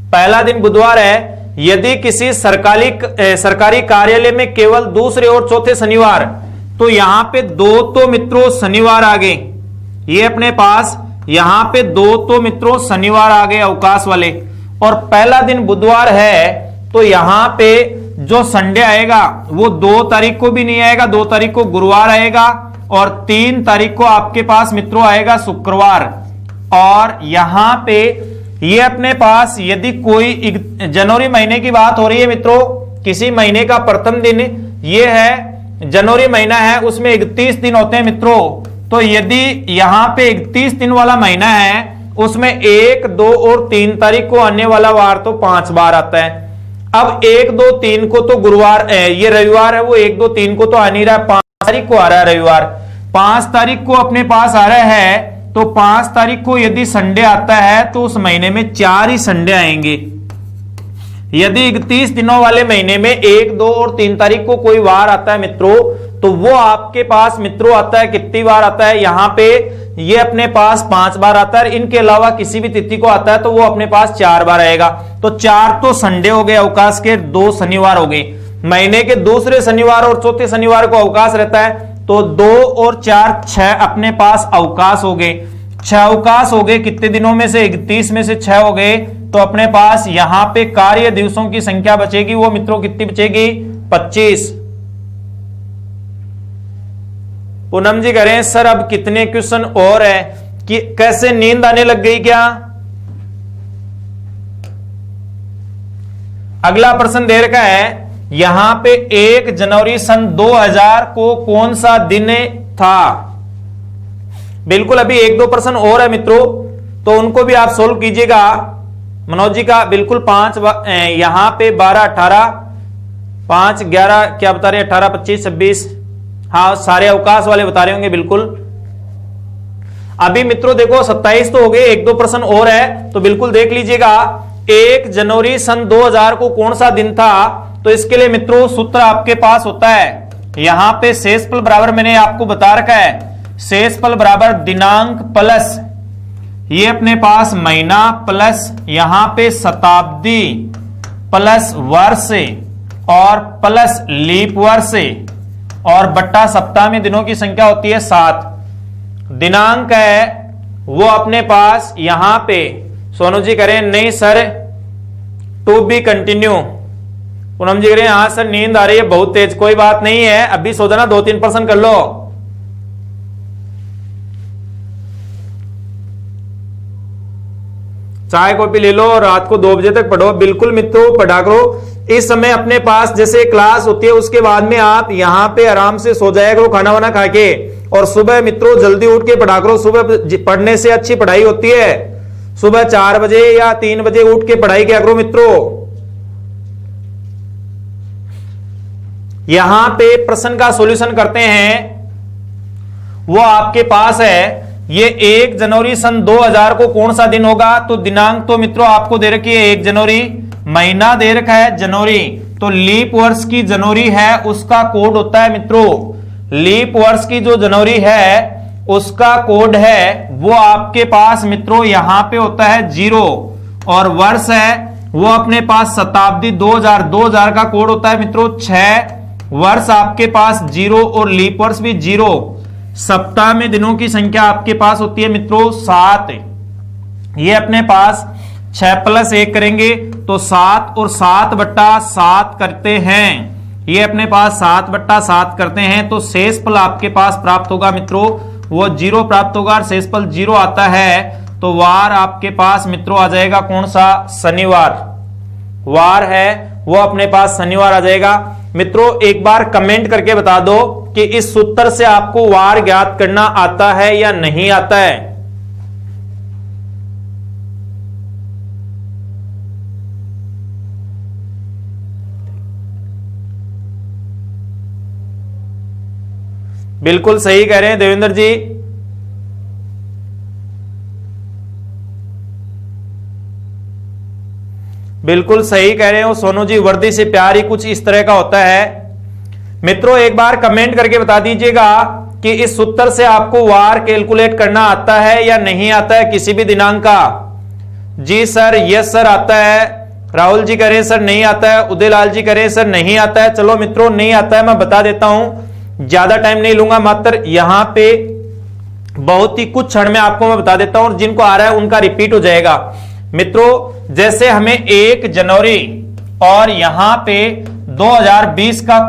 Speaker 1: पहला दिन बुधवार है। यदि किसी सरकारी कार्यालय में केवल दूसरे और चौथे शनिवार, तो यहां पे दो तो मित्रों शनिवार आ गए, ये अपने पास यहां पे दो तो मित्रों शनिवार आ गए अवकाश वाले, और पहला दिन बुधवार है तो यहां पे जो संडे आएगा वो 2 तारीख को भी नहीं आएगा, 2 तारीख को गुरुवार आएगा और 3 तारीख को आपके पास मित्रों आएगा शुक्रवार। और यहां पे ये अपने पास यदि कोई जनवरी महीने की बात हो रही है मित्रों, किसी महीने का प्रथम दिन ये है, जनवरी महीना है उसमें 31 दिन होते हैं मित्रों, तो यदि यहां पे 31 दिन वाला महीना है उसमें 1, 2 और 3 तारीख को आने वाला वार तो 5 बार आता है। अब 1, 2, 3 को तो गुरुवार ये रविवार है, वो 1, 2, 3 को तो आ नहीं रहा, 5 तारीख को आ रहा है रविवार, 5 तारीख को अपने पास आ रहा है, तो 5 तारीख को यदि संडे आता है तो उस महीने में 4 ही संडे आएंगे। यदि 31 दिनों वाले महीने में 1, 2 और 3 तारीख को कोई वार आता है मित्रों, तो वो आपके पास मित्रों आता है, कितनी बार आता है, यहां पे ये अपने पास 5 बार आता है, इनके अलावा किसी भी तिथि को आता है तो वो अपने पास 4 बार आएगा। तो 4 तो संडे हो गए अवकाश के, 2 शनिवार हो गए, महीने के दूसरे शनिवार और चौथे शनिवार को अवकाश रहता है, तो 2 और 4 6 अपने पास अवकाश हो गए, 6 अवकाश हो गए, कितने दिनों में से 31 में से 6 हो गए, तो अपने पास यहां पे कार्य दिवसों की संख्या बचेगी, वो मित्रों कितनी बचेगी, 25। पूनम जी करें सर अब कितने क्वेश्चन और है, कि कैसे नींद आने लग गई क्या। अगला प्रश्न दे रखा है, यहां पे 1 जनवरी सन 2000 को कौन सा दिन था। बिल्कुल अभी 1-2 प्रश्न और है मित्रों, तो उनको भी आप सोल्व कीजिएगा। मनोज जी का बिल्कुल 5 यहां पे 12, 18, 5, 11 क्या बता रहे, 18, 25, 26, हाँ सारे अवकाश वाले बता रहे होंगे बिल्कुल। अभी मित्रों देखो 27 तो हो गए, 1-2 प्रश्न और है, तो बिल्कुल देख लीजिएगा। 1 जनवरी सन 2000 को कौन सा दिन था, तो इसके लिए मित्रों सूत्र आपके पास होता है, यहां पे शेषफल बराबर मैंने आपको बता रखा है, शेषफल बराबर दिनांक प्लस ये अपने पास महीना प्लस यहां पे शताब्दी प्लस वर्ष और प्लस लीप वर्ष और बट्टा सप्ताह में दिनों की संख्या होती है 7। दिनांक है वो अपने पास यहां पे, सोनू जी करें नहीं sir to be continue, Poonam ji करें हाँ सर नींद आ रही है बहुत तेज, कोई बात नहीं है अभी सो जाना, 2-3 प्रश्न कर लो। चाय कॉफी ले लो और रात को 2 बजे तक पढ़ो, बिल्कुल मित्रों पढ़ा करो। इस समय अपने पास जैसे क्लास होती है उसके बाद में आप यहाँ पे आराम से सो जाया करो खाना वाना खा के, और सुबह मित्रों जल्दी उठ के पढ़ा करो, सुबह पढ़ने से अच्छी पढ़ाई होती है, सुबह 4 बजे या 3 बजे उठ के पढ़ाई किया करो मित्रों। यहां पे प्रश्न का सॉल्यूशन करते हैं, वो आपके पास है, ये 1 जनवरी सन 2000 को कौन सा दिन होगा, तो दिनांक तो मित्रों आपको दे रखी है 1 जनवरी, महीना दे रखा है जनवरी, तो लीप वर्ष की जनवरी है उसका कोड होता है मित्रों, लीप वर्ष की जो जनवरी है उसका कोड है वो आपके पास मित्रों यहां पे होता है 0, और वर्ष है वो अपने पास शताब्दी 2000 का कोड होता है मित्रों 6, वर्ष आपके पास 0 और लीप वर्ष भी 0, सप्ताह में दिनों की संख्या आपके पास होती है मित्रों 7। ये अपने पास 6 प्लस 1 करेंगे तो 7 और 7/7 करते हैं, ये अपने पास 7/7 करते हैं तो शेषफल आपके पास प्राप्त होगा मित्रों वो 0 प्राप्त होगा। शेषफल 0 आता है तो वार आपके पास मित्रों आ जाएगा कौन सा, शनिवार। वार है वो अपने पास शनिवार आ जाएगा। मित्रों एक बार कमेंट करके बता दो कि इस सूत्र से आपको वार ज्ञात करना आता है या नहीं आता है। बिल्कुल सही कह रहे हैं देवेंद्र जी। बिल्कुल सही कह रहे हो सोनू जी, वर्दी से प्यार ही कुछ इस तरह का होता है। मित्रों एक बार कमेंट करके बता दीजिएगा कि इस सूत्र से आपको वार कैलकुलेट करना आता है या नहीं आता है किसी भी दिनांक का। जी सर, यस सर आता है। राहुल जी कह रहे हैं सर नहीं आता है। उदयलाल जी कह रहे हैं सर नहीं आता है। चलो मित्रों नहीं आता है, मैं बता देता हूं, ज्यादा टाइम नहीं लूंगा, मात्र यहां पे बहुत ही कुछ क्षण में आपको मैं बता देता हूं, जिनको आ रहा है उनका रिपीट हो जाएगा। मित्रों जैसे हमें 1 जनवरी और यहां पे 2020 का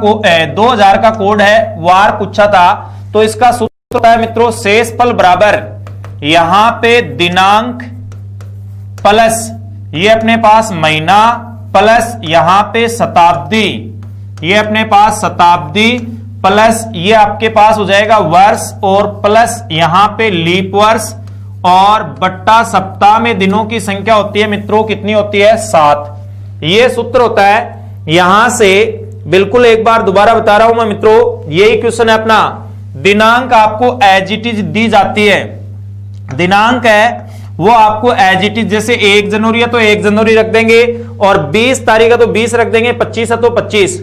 Speaker 1: 2000 का कोड है, वार पूछा था, तो इसका सूत्र होता है मित्रों शेषफल बराबर यहां पे दिनांक प्लस ये अपने पास महीना प्लस यहां पे शताब्दी, ये अपने पास शताब्दी प्लस ये आपके पास हो जाएगा वर्ष और प्लस यहां पे लीप वर्ष और बट्टा सप्ताह में दिनों की संख्या होती है मित्रों कितनी होती है, 7। ये सूत्र होता है। यहां से बिल्कुल एक बार दोबारा बता रहा हूं मैं मित्रों, यही क्वेश्चन है अपना। दिनांक आपको एज इट इज दी जाती है, दिनांक है वो आपको एज इट इज, जैसे 1 जनवरी है तो 1 जनवरी रख देंगे और 20 तारीख है तो 20 रख देंगे, 25 है तो 25।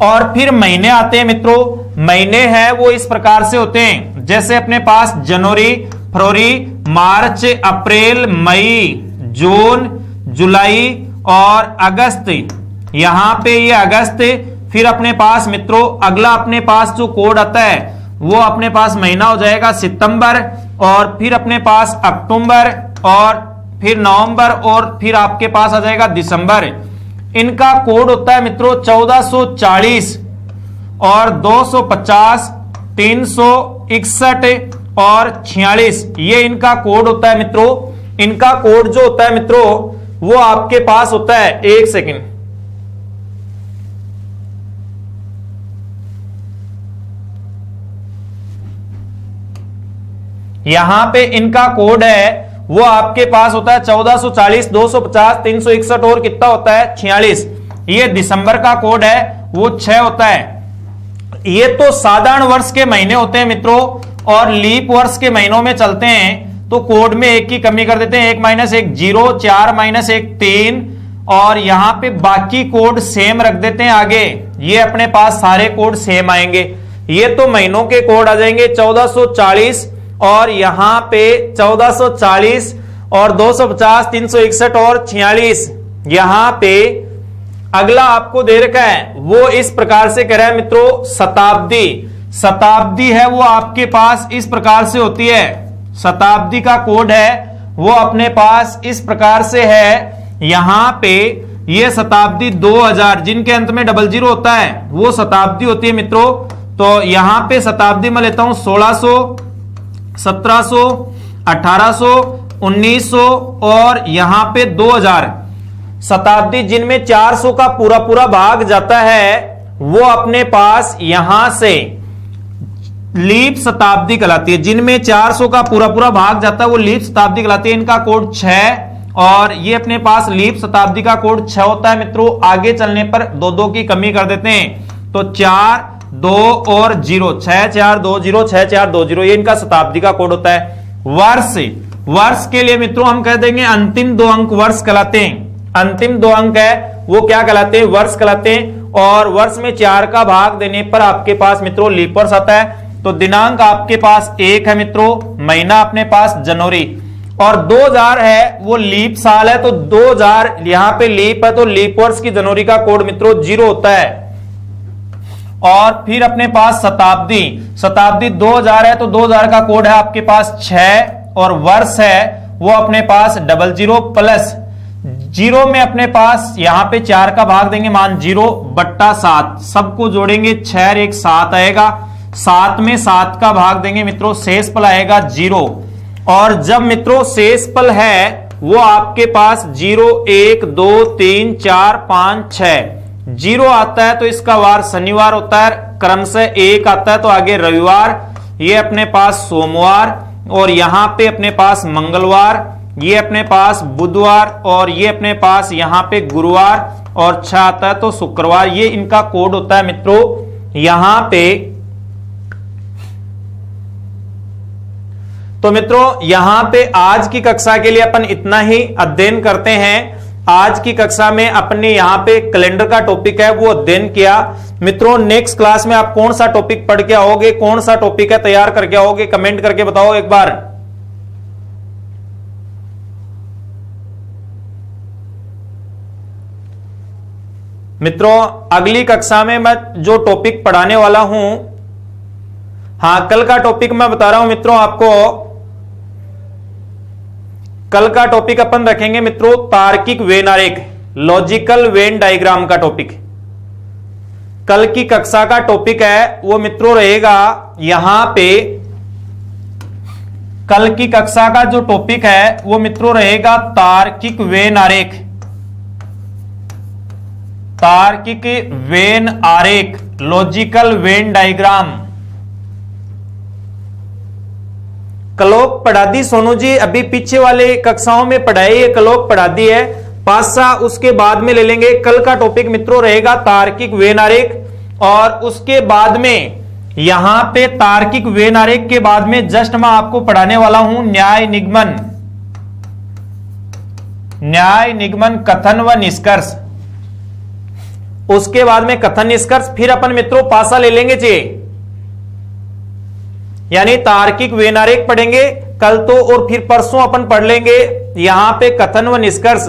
Speaker 1: और फिर महीने आते हैं मित्रों, महीने हैं वो इस प्रकार से होते हैं, जैसे अपने पास जनवरी, फरवरी, मार्च, अप्रैल, मई, जून, जुलाई और अगस्त। यहां पे ये अगस्त, फिर अपने पास मित्रों अगला अपने पास जो कोड आता है वो अपने पास महीना हो जाएगा सितंबर, और फिर अपने पास अक्टूबर, और फिर नवंबर, और फिर आपके पास आ जाएगा दिसंबर। इनका कोड होता है मित्रों 1440 और 250, 361 और 46, ये इनका कोड होता है मित्रों। इनका कोड जो होता है मित्रों वो आपके पास होता है, एक सेकंड, यहां पे इनका कोड है वो आपके पास होता है 1440, 250, 361 और कितना होता है 46। ये दिसंबर का कोड है वो 6 होता है। ये तो साधारण वर्ष के महीने होते हैं मित्रों, और लीप वर्ष के महीनों में चलते हैं तो कोड में 1 की कमी कर देते हैं, 1 - 1 0, 4 - 1 3, और यहां पे बाकी कोड सेम रख देते हैं आगे। ये अपने पास सारे कोड सेम आएंगे। ये तो महीनों के कोड आ जाएंगे 1440 और यहां पे 1440 और 250, 361 और 46। यहां पे अगला आपको दे रखा है वो इस प्रकार से कह रहा है मित्रों शताब्दी। शताब्दी है वो आपके पास इस प्रकार से होती है, शताब्दी का कोड है वो अपने पास इस प्रकार से है। यहां पे ये शताब्दी 2000 जिनके अंत में 00 होता है वो शताब्दी होती है मित्रों। तो यहां पे शताब्दी में लेता हूं 1600, 1700, 1800, 1900 और यहां पे 2000। शताब्दी जिनमें 400 का पूरा भाग जाता है वो अपने पास यहां से लीप शताब्दी कहलाती है। जिनमें 400 का पूरा भाग जाता है वो लीप शताब्दी कहलाती है। इनका कोड 6 और ये अपने पास लीप शताब्दी का कोड 6 होता है मित्रों। आगे चलने पर 2 की कमी कर देते हैं तो 4, 2 और 0, 6 4 2 0, 6 4 2 0, ये इनका शताब्दी का कोड होता है। वर्ष के लिए मित्रों हम कह देंगे अंतिम 2 अंक वर्ष कहलाते हैं। अंतिम 2 अंक है वो क्या कहलाते हैं, वर्ष कहलाते हैं। और वर्ष में 4 का भाग देने पर आपके पास मित्रों लीप वर्ष आता है। तो दिनांक आपके पास 1 है मित्रों, महीना अपने पास जनवरी, और 2000 है वो लीप साल है। तो 2000 यहां पे लीप है तो लीप वर्ष की जनवरी का कोड मित्रों 0 होता है। और फिर अपने पास शताब्दी 2000 है तो 2000 का कोड है आपके पास 6, और वर्ष है वो अपने पास 00 प्लस जीरो में अपने पास यहां पे 4 का भाग देंगे, मान 0/7, सबको जोड़ेंगे 6 1 7 आएगा। 7 में 7 का भाग देंगे मित्रों, शेषफल आएगा 0। और जब मित्रों शेषफल है वो आपके पास 0 1 2 3 4 5 6, 0 आता है तो इसका वार शनिवार होता है, क्रमशः 1 आता है तो आगे रविवार, ये अपने पास सोमवार, और यहां पे अपने पास मंगलवार, ये अपने पास बुधवार, और ये अपने पास यहां पे गुरुवार, और 6 आता है तो शुक्रवार। ये इनका कोड होता है मित्रों। यहां पे तो मित्रों यहां पे आज की कक्षा के लिए अपन इतना ही अध्ययन करते हैं। आज की कक्षा में अपने यहां पे कैलेंडर का टॉपिक है वो अध्ययन किया। मित्रों नेक्स्ट क्लास में आप कौन सा टॉपिक पढ़ के आओगे, कौन सा टॉपिक है तैयार करके आओगे, कमेंट करके बताओ एक बार। मित्रों अगली कक्षा में मैं जो टॉपिक पढ़ाने वाला हूं, हां कल का टॉपिक मैं बता रहा हूं मित्रों आपको। कल का टॉपिक अपन रखेंगे मित्रों तार्किक वेन आरेख, लॉजिकल वेन डायग्राम का टॉपिक। कल की कक्षा का टॉपिक है वो मित्रों रहेगा यहां पे। कल की कक्षा का जो टॉपिक है वो मित्रों रहेगा तार्किक वेन आरेख, तार्किक वेन आरेख, लॉजिकल वेन डायग्राम। कलोक पढ़ा दी सोनू जी, अभी पीछे वाले कक्षाओं में पढ़ाई है, कलोक पढ़ा दी है, पासा उसके बाद में ले लेंगे। कल का टॉपिक मित्रों रहेगा तार्किक वेन आरेख, और उसके बाद में यहां पे तार्किक वेन आरेख के बाद में जस्ट मैं आपको पढ़ाने वाला हूं न्याय निगमन, न्याय निगमन, कथन व निष्कर्ष। उसके बाद में कथन निष्कर्ष, फिर अपन मित्रों पासा ले लेंगे चाहिए, यानी तार्किक वेन आरेख पढ़ेंगे कल तो, और फिर परसों अपन पढ़ लेंगे यहां पे कथन व निष्कर्ष।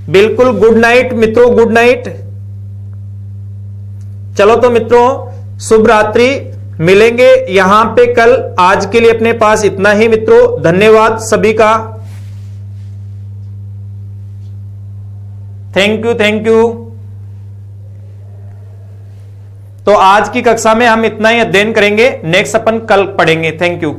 Speaker 1: बिल्कुल गुड नाइट मित्रों, गुड नाइट। चलो तो मित्रों शुभ रात्रि, मिलेंगे यहां पे कल। आज के लिए अपने पास इतना ही मित्रों, धन्यवाद सभी का, थैंक यू थैंक यू। तो आज की कक्षा में हम इतना ही अध्ययन करेंगे, नेक्स्ट अपन कल पढ़ेंगे। Thank you.